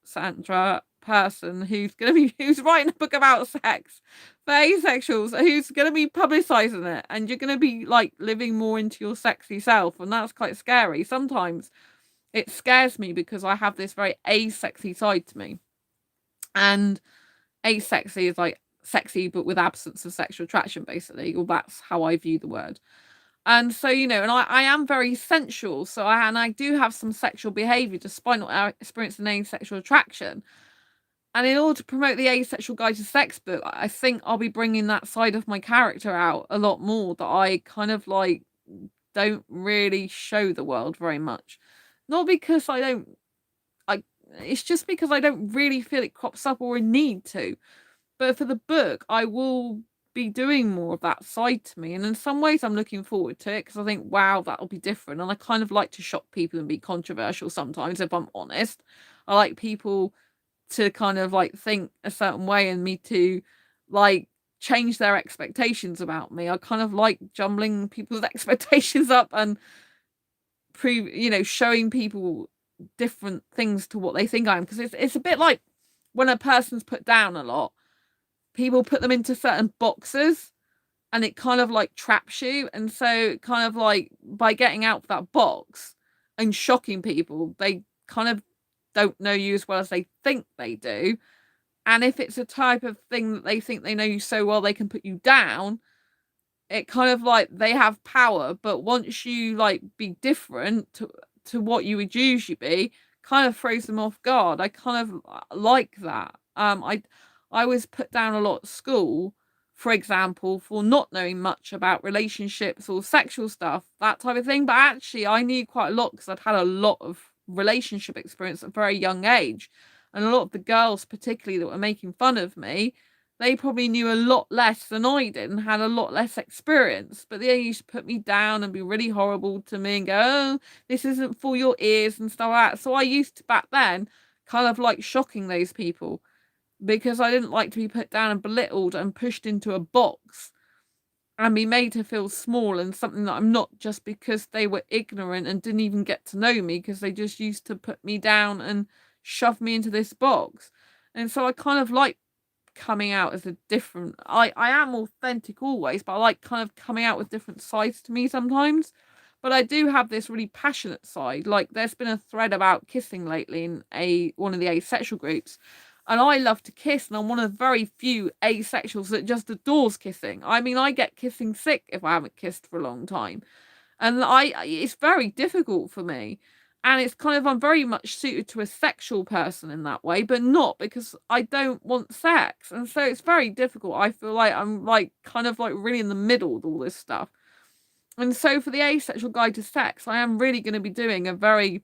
Sandra, person who's going to be, who's writing a book about sex for asexuals, who's going to be publicizing it. And you're going to be like living more into your sexy self. And that's quite scary. Sometimes it scares me because I have this very asexy side to me. And asexy is like sexy but with absence of sexual attraction, basically. Well, that's how I view the word. And so, and I am very sensual. So I do have some sexual behavior despite not experiencing any sexual attraction. And in order to promote the Asexual Guide to Sex book, I think I'll be bringing that side of my character out a lot more that I kind of like don't really show the world very much. Not because it's just because I don't really feel it crops up or a need to. But for the book, I will be doing more of that side to me. And in some ways, I'm looking forward to it because I think, wow, that'll be different. And I kind of like to shock people and be controversial sometimes, if I'm honest. I like people to kind of like think a certain way and me to like change their expectations about me. I kind of like jumbling people's expectations up and showing people different things to what they think I am. Because it's a bit like when a person's put down a lot, people put them into certain boxes and it kind of like traps you. And so kind of like by getting out of that box and shocking people, they kind of don't know you as well as they think they do. And if it's a type of thing that they think they know you so well, they can put you down, it kind of like they have power. But once you like be different to what you would usually be, kind of throws them off guard. I kind of like that. I was put down a lot at school, for example, for not knowing much about relationships or sexual stuff, that type of thing. But actually, I knew quite a lot because I'd had a lot of relationship experience at a very young age. And a lot of the girls, particularly that were making fun of me, they probably knew a lot less than I did and had a lot less experience. But they used to put me down and be really horrible to me and go, oh, this isn't for your ears and stuff like that. So I used to back then kind of like shocking those people because I didn't like to be put down and belittled and pushed into a box and be made to feel small and something that I'm not, just because they were ignorant and didn't even get to know me because they just used to put me down and shove me into this box. And so I kind of like coming out as a different, I am authentic always, but I like kind of coming out with different sides to me sometimes. But I do have this really passionate side. Like there's been a thread about kissing lately in one of the asexual groups. And I love to kiss, and I'm one of the very few asexuals that just adores kissing. I mean, I get kissing sick if I haven't kissed for a long time. And it's very difficult for me. And it's kind of, I'm very much suited to a sexual person in that way, but not because I don't want sex. And so it's very difficult. I feel like I'm like kind of like really in the middle with all this stuff. And so for the Asexual Guide to Sex, I am really going to be doing a very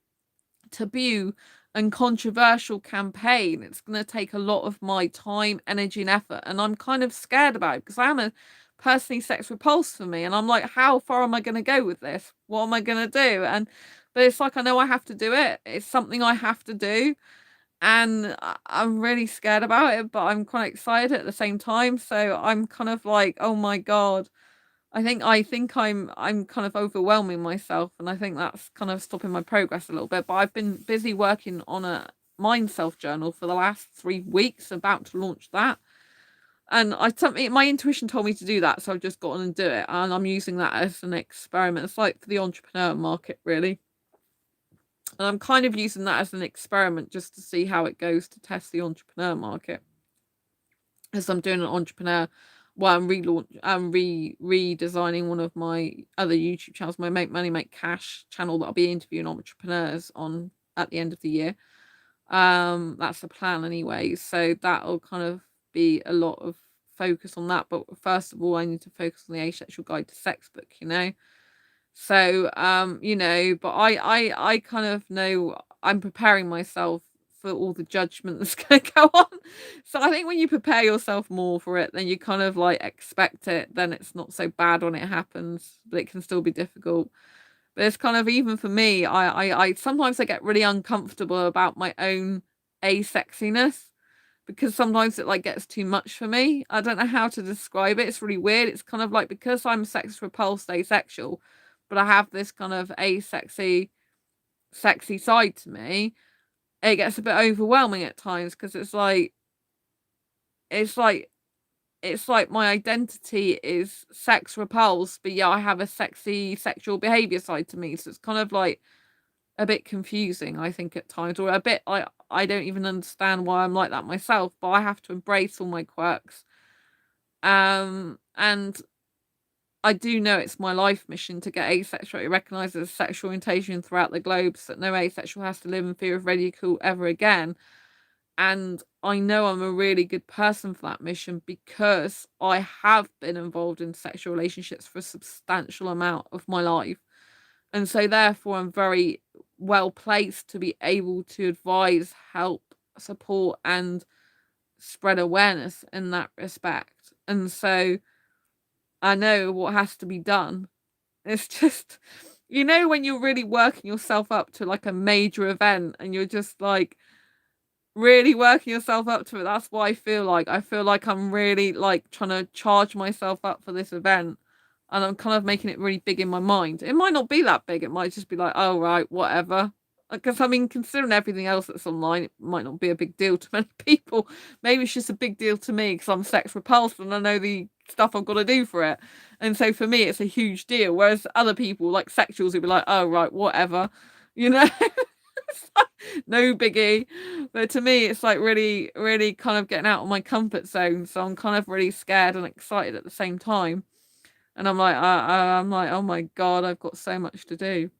taboo and controversial campaign. It's going to take a lot of my time, energy, and effort. And I'm kind of scared about it because I am a personally sex repulsed for me. And I'm like, how far am I going to go with this? What am I going to do? But it's like, I know I have to do it. It's something I have to do. And I'm really scared about it, but I'm quite excited at the same time. So I'm kind of like, oh my God. I think I'm kind of overwhelming myself, and I think that's kind of stopping my progress a little bit. But I've been busy working on a mind self journal for the last 3 weeks, about to launch that. And my intuition told me to do that, so I've just got on and do it. And I'm using that as an experiment. It's like for the entrepreneur market, really. And I'm kind of using that as an experiment just to see how it goes to test the entrepreneur market. As I'm doing an entrepreneur, well, I'm redesigning one of my other YouTube channels, my Make Money Make Cash channel, that I'll be interviewing entrepreneurs on at the end of the year. That's the plan anyway. So that'll kind of be a lot of focus on that. But first of all, I need to focus on the Asexual Guide to Sex book, you know. So but I kind of know I'm preparing myself for all the judgment that's gonna go on. So I think when you prepare yourself more for it, then you kind of like expect it, then it's not so bad when it happens, but it can still be difficult. But it's kind of, even for me, I sometimes I get really uncomfortable about my own asexiness, because sometimes it like gets too much for me. I don't know how to describe it. It's really weird. It's kind of like, because I'm sex repulsed asexual, but I have this kind of asexy sexy side to me, it gets a bit overwhelming at times, because it's like it's like my identity is sex repulsed, but yeah, I have a sexy sexual behavior side to me. So it's kind of like a bit confusing, I think, at times, or a bit like I don't even understand why I'm like that myself, but I have to embrace all my quirks. And I do know it's my life mission to get asexuality recognised as a sexual orientation throughout the globe, so that no asexual has to live in fear of ridicule ever again. And I know I'm a really good person for that mission, because I have been involved in sexual relationships for a substantial amount of my life. And so therefore I'm very well placed to be able to advise, help, support, and spread awareness in that respect. And so I know what has to be done. It's just, when you're really working yourself up to like a major event, and you're just like really working yourself up to it. That's what I feel like. I feel like I'm really like trying to charge myself up for this event, and I'm kind of making it really big in my mind. It might not be that big. It might just be like, oh right, whatever. Because I mean, considering everything else that's online, it might not be a big deal to many people. Maybe it's just a big deal to me because I'm sex repulsed and I know the stuff I've got to do for it. And so for me, it's a huge deal. Whereas other people, like sexuals, would be like, oh right, whatever, you know. It's like, no biggie. But to me, it's like really, really kind of getting out of my comfort zone. So I'm kind of really scared and excited at the same time. And I'm like, oh my God, I've got so much to do.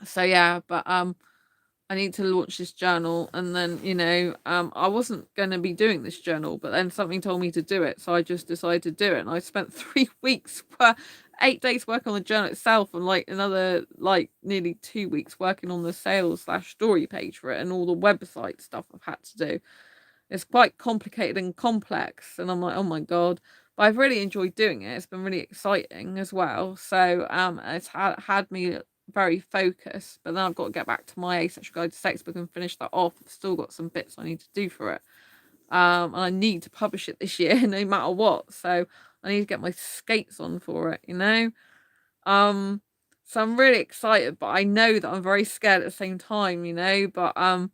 So yeah, but I need to launch this journal, and then I wasn't going to be doing this journal, but then something told me to do it, so I just decided to do it. And I spent 3 weeks, 8 days working on the journal itself, and like another like nearly 2 weeks working on the sales/story page for it, and all the website stuff I've had to do. It's quite complicated and complex, and I'm like, oh my God. But I've really enjoyed doing it. It's been really exciting as well. So it's had me very focused. But then I've got to get back to my Asexual Guide to Sex book and finish that off. I've still got some bits I need to do for it. And I need to publish it this year no matter what. So I need to get my skates on for it. So I'm really excited, but I know that I'm very scared at the same time, but I'm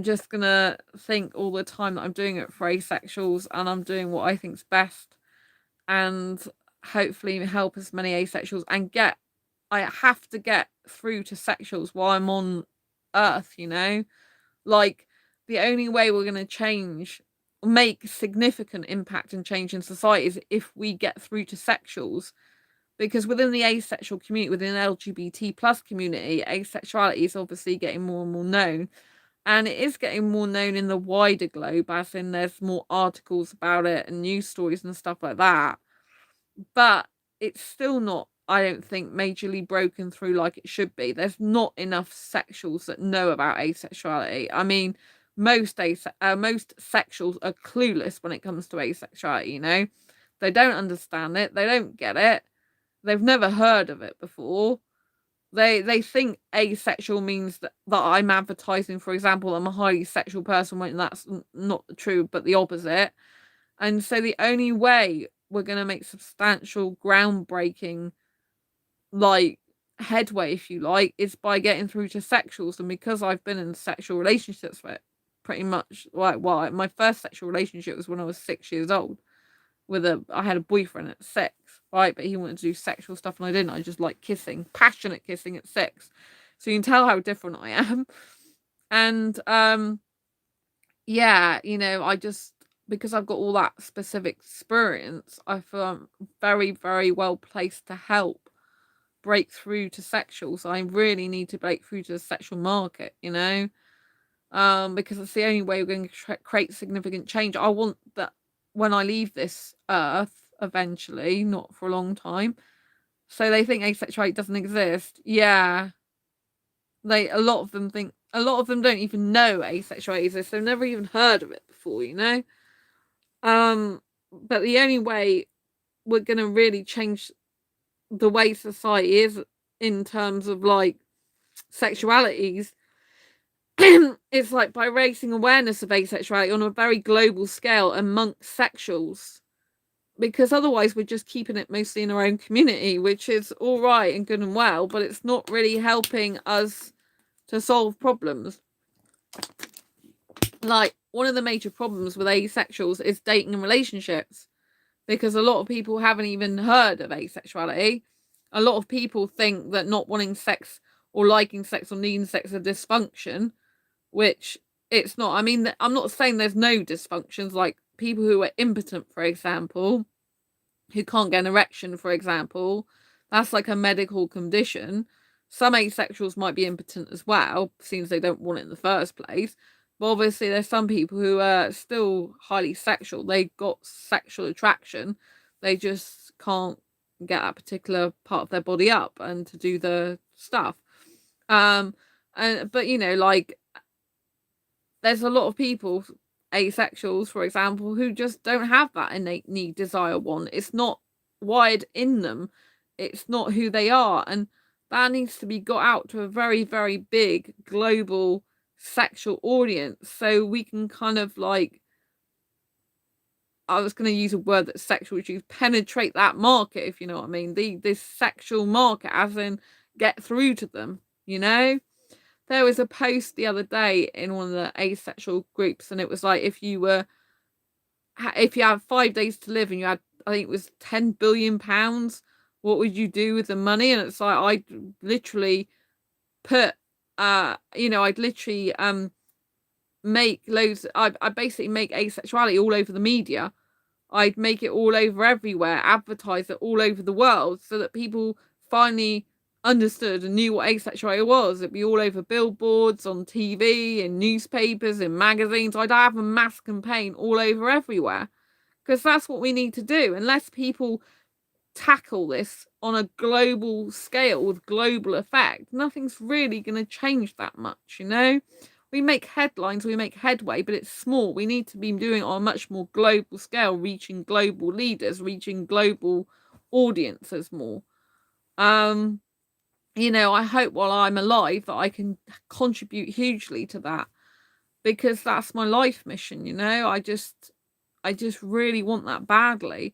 just gonna think all the time that I'm doing it for asexuals, and I'm doing what I think's best, and hopefully help as many asexuals, and I have to get through to sexuals while I'm on Earth, like the only way we're gonna make significant impact and change in society is if we get through to sexuals. Because within the asexual community, within the LGBT plus community, asexuality is obviously getting more and more known. And it is getting more known in the wider globe, as in there's more articles about it and news stories and stuff like that. But it's still not, I don't think, majorly broken through like it should be. There's not enough sexuals that know about asexuality. I mean, most sexuals are clueless when it comes to asexuality. They don't understand it, they don't get it. They've never heard of it before. They think asexual means that I'm advertising, for example, I'm a highly sexual person, when that's not true, but the opposite. And so the only way we're going to make substantial, groundbreaking, like, headway, if you like, is by getting through to sexuals. And because I've been in sexual relationships for pretty much, like, well, my first sexual relationship was when I was 6 years old. I had a boyfriend at 6, right? But he wanted to do sexual stuff and I didn't. I just like kissing, passionate kissing at 6. So you can tell how different I am. And yeah, I just, because I've got all that specific experience, I feel I'm very, very well placed to help break through to sexual. So I really need to break through to the sexual market. because it's the only way we're going to create significant change. I want that when I leave this earth eventually, not for a long time. So they think asexuality doesn't exist. Yeah, a lot of them don't even know asexuality exists. They've never even heard of it before, you know. But the only way we're going to really change the way society is in terms of like sexualities it's like by raising awareness of asexuality on a very global scale amongst sexuals, because otherwise we're just keeping it mostly in our own community, which is all right and good and well, but it's not really helping us to solve problems. Like, one of the major problems with asexuals is dating and relationships, because a lot of people haven't even heard of asexuality. A lot of people think that not wanting sex or liking sex or needing sex is dysfunction, which it's not. I mean, I'm not saying there's no dysfunctions, like people who are impotent, for example, who can't get an erection, for example. That's like a medical condition. Some asexuals might be impotent as well, since they don't want it in the first place. But obviously, there's some people who are still highly sexual. They got sexual attraction. They just can't get that particular part of their body up and to do the stuff. But you know, like, there's a lot of people, asexuals, for example, who just don't have that innate need, desire, want. It's not wired in them. It's not who they are. And that needs to be got out to a very, very big global sexual audience, so we can kind of like, I was going to use a word that's sexual, which is penetrate that market, if you know what I mean. This sexual market, as in get through to them, you know? There was a post the other day in one of the asexual groups, and it was like, if you had 5 days to live and you had, I think it was £10 billion, what would you do with the money? And it's like, I'd literally put, I'd literally make loads. I basically make asexuality all over the media. I'd make it all over everywhere, advertise it all over the world, so that people finally understood and knew what asexuality was. It'd be all over billboards, on TV, in newspapers, in magazines. I'd have a mass campaign all over everywhere, because that's what we need to do. Unless people tackle this on a global scale with global effect, nothing's really going to change that much, you know? We make headlines, we make headway, but it's small. We need to be doing it on a much more global scale, reaching global leaders, reaching global audiences more. I hope while I'm alive that I can contribute hugely to that, because that's my life mission, you know. I just really want that badly.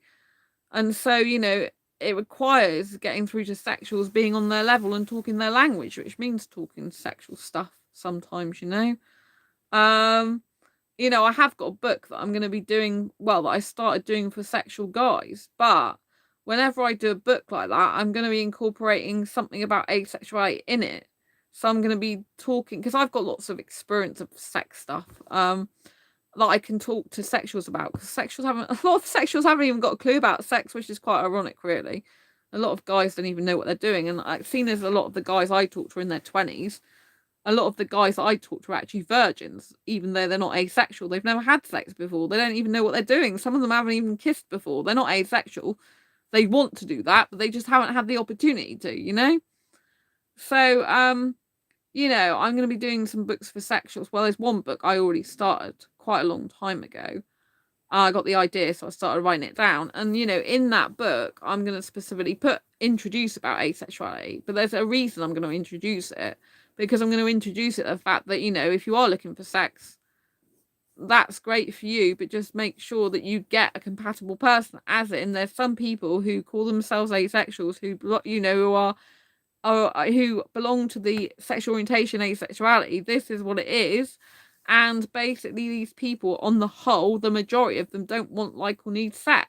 And so, it requires getting through to sexuals, being on their level and talking their language, which means talking sexual stuff sometimes, you know. I have got a book that I'm going to be doing, well, that I started doing for sexual guys, but whenever I do a book like that, I'm going to be incorporating something about asexuality in it. So I'm going to be talking, because I've got lots of experience of sex stuff, that I can talk to sexuals about, because a lot of sexuals haven't even got a clue about sex, which is quite ironic, really. A lot of guys don't even know what they're doing, and I've seen as a lot of the guys I talk to are in their 20s. A lot of the guys that I talk to are actually virgins, even though they're not asexual. They've never had sex before. They don't even know what they're doing. Some of them haven't even kissed before. They're not asexual. They want to do that, but they just haven't had the opportunity to, you know? So, I'm going to be doing some books for sexuals. Well, there's one book I already started quite a long time ago. I got the idea, so I started writing it down. And, in that book, I'm going to specifically introduce about asexuality. But there's a reason I'm going to introduce it. Because I'm going to introduce it the fact that, if you are looking for sex, that's great for you, but just make sure that you get a compatible person. As in, there's some people who call themselves asexuals who who belong to the sexual orientation asexuality. This is what it is. And basically, these people, on the whole, the majority of them don't want, like, or need sex.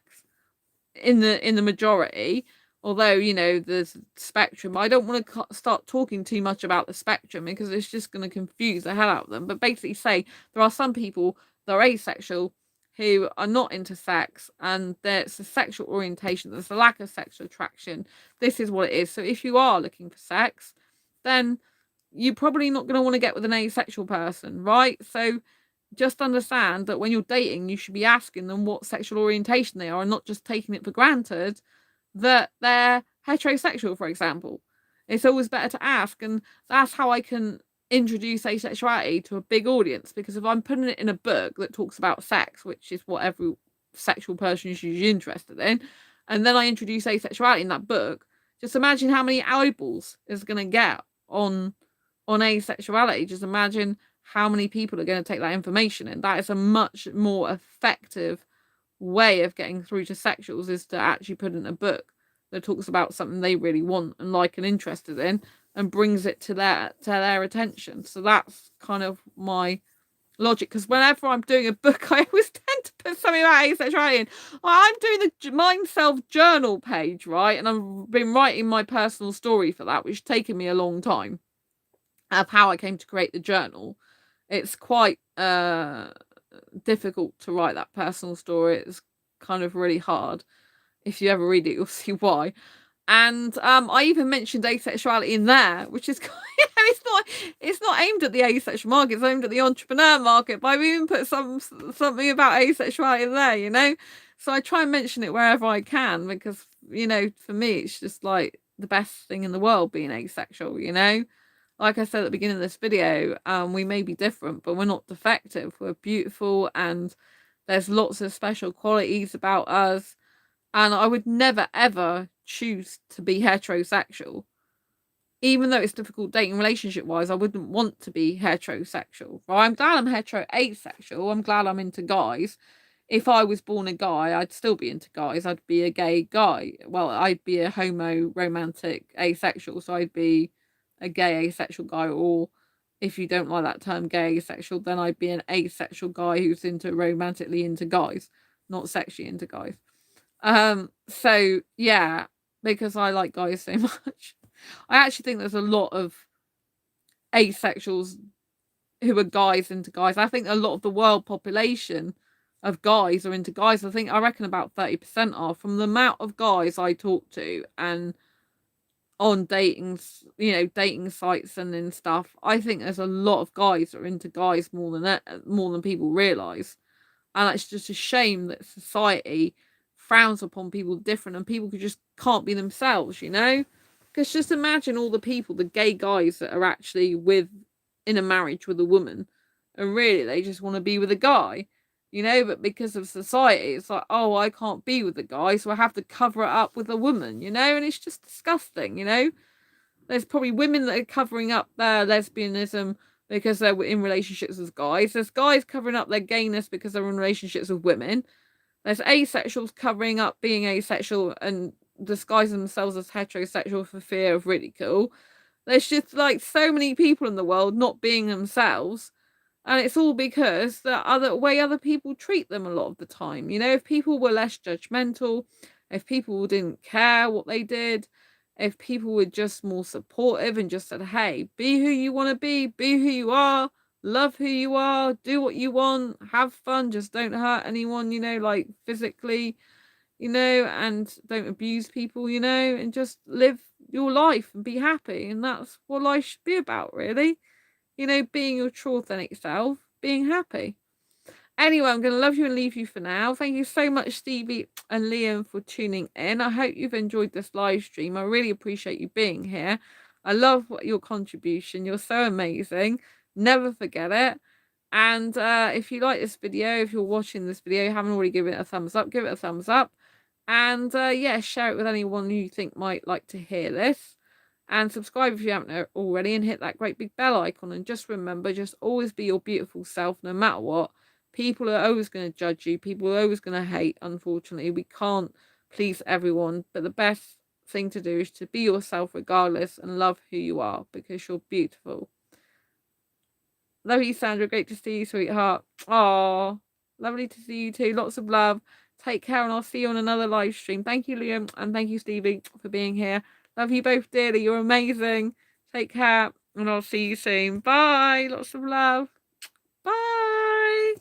In the majority, although there's spectrum. I don't want to start talking too much about the spectrum, because it's just going to confuse the hell out of them. But basically, say there are some people that are asexual who are not into sex, and there's a sexual orientation, there's a lack of sexual attraction. This is what it is. So if you are looking for sex, then you're probably not going to want to get with an asexual person, right? So just understand that when you're dating, you should be asking them what sexual orientation they are and not just taking it for granted that they're heterosexual, for example. It's always better to ask, and that's how I can introduce asexuality to a big audience, because if I'm putting it in a book that talks about sex, which is what every sexual person is usually interested in, and then I introduce asexuality in that book, just imagine how many eyeballs it's going to get on asexuality. Just imagine how many people are going to take that information in. That is a much more effective way of getting through to sexuals, is to actually put in a book that talks about something they really want and like and interested in, and brings it to their attention. So that's kind of my logic, because whenever I'm doing a book, I always tend to put something about asexuality in. I'm doing the Mind Self journal page, right? And I've been writing my personal story for that, which has taken me a long time, of how I came to create the journal. It's quite difficult to write that personal story. It's kind of really hard. If you ever read it, you'll see why. And I even mentioned asexuality in there, which is it's not aimed at the asexual market, it's aimed at the entrepreneur market, but I've even put something about asexuality in there, you know. So I try and mention it wherever I can, because, you know, for me it's just like the best thing in the world being asexual, you know. Like I said at the beginning of this video, we may be different, but we're not defective. We're beautiful, and there's lots of special qualities about us. And I would never, ever choose to be heterosexual. Even though it's difficult dating relationship-wise, I wouldn't want to be heterosexual. Well, I'm glad I'm asexual. I'm glad I'm into guys. If I was born a guy, I'd still be into guys. I'd be a gay guy. Well, I'd be a homo romantic asexual, so I'd be a gay asexual guy. Or if you don't like that term, gay asexual, then I'd be an asexual guy who's into romantically into guys, not sexually into guys. So yeah, because I like guys so much. I actually think there's a lot of asexuals who are guys into guys. I think a lot of the world population of guys are into guys. I reckon about 30% are, from the amount of guys I talk to and on dating, you know, dating sites and stuff. I think there's a lot of guys that are into guys more than people realize. And it's just a shame that society frowns upon people different, and people just can't be themselves, you know? Because just imagine all the people, the gay guys that are actually in a marriage with a woman, and really they just want to be with a guy, you know? But because of society, it's like, oh, I can't be with a guy, so I have to cover it up with a woman, you know? And it's just disgusting, you know? There's probably women that are covering up their lesbianism because they're in relationships with guys. There's guys covering up their gayness because they're in relationships with women. There's asexuals covering up being asexual and disguising themselves as heterosexual for fear of ridicule. There's just like so many people in the world not being themselves. And it's all because the way other people treat them a lot of the time. You know, if people were less judgmental, if people didn't care what they did, if people were just more supportive and just said, hey, be who you want to be who you are, love who you are, do what you want, have fun, just don't hurt anyone, you know, like physically, you know, and don't abuse people, you know, and just live your life and be happy. And that's what life should be about, really. You know, being your true authentic self, being happy. Anyway, I'm going to love you and leave you for now. Thank you so much, Stevie and Liam, for tuning in. I hope you've enjoyed this live stream. I really appreciate you being here. I love your contribution. You're so amazing. Never forget it. And if you like this video, if you're watching this video, haven't already given it a thumbs up, give it a thumbs up. And yeah, share it with anyone you think might like to hear this. And subscribe if you haven't already, and hit that great big bell icon. And just remember, just always be your beautiful self, no matter what. People are always going to judge you. People are always going to hate. Unfortunately, we can't please everyone. But the best thing to do is to be yourself regardless, and love who you are, because you're beautiful. Love you, Sandra. Great to see you, sweetheart. Aww. Lovely to see you too. Lots of love. Take care, and I'll see you on another live stream. Thank you, Liam, and thank you, Stevie, for being here. Love you both dearly. You're amazing. Take care, and I'll see you soon. Bye. Lots of love. Bye.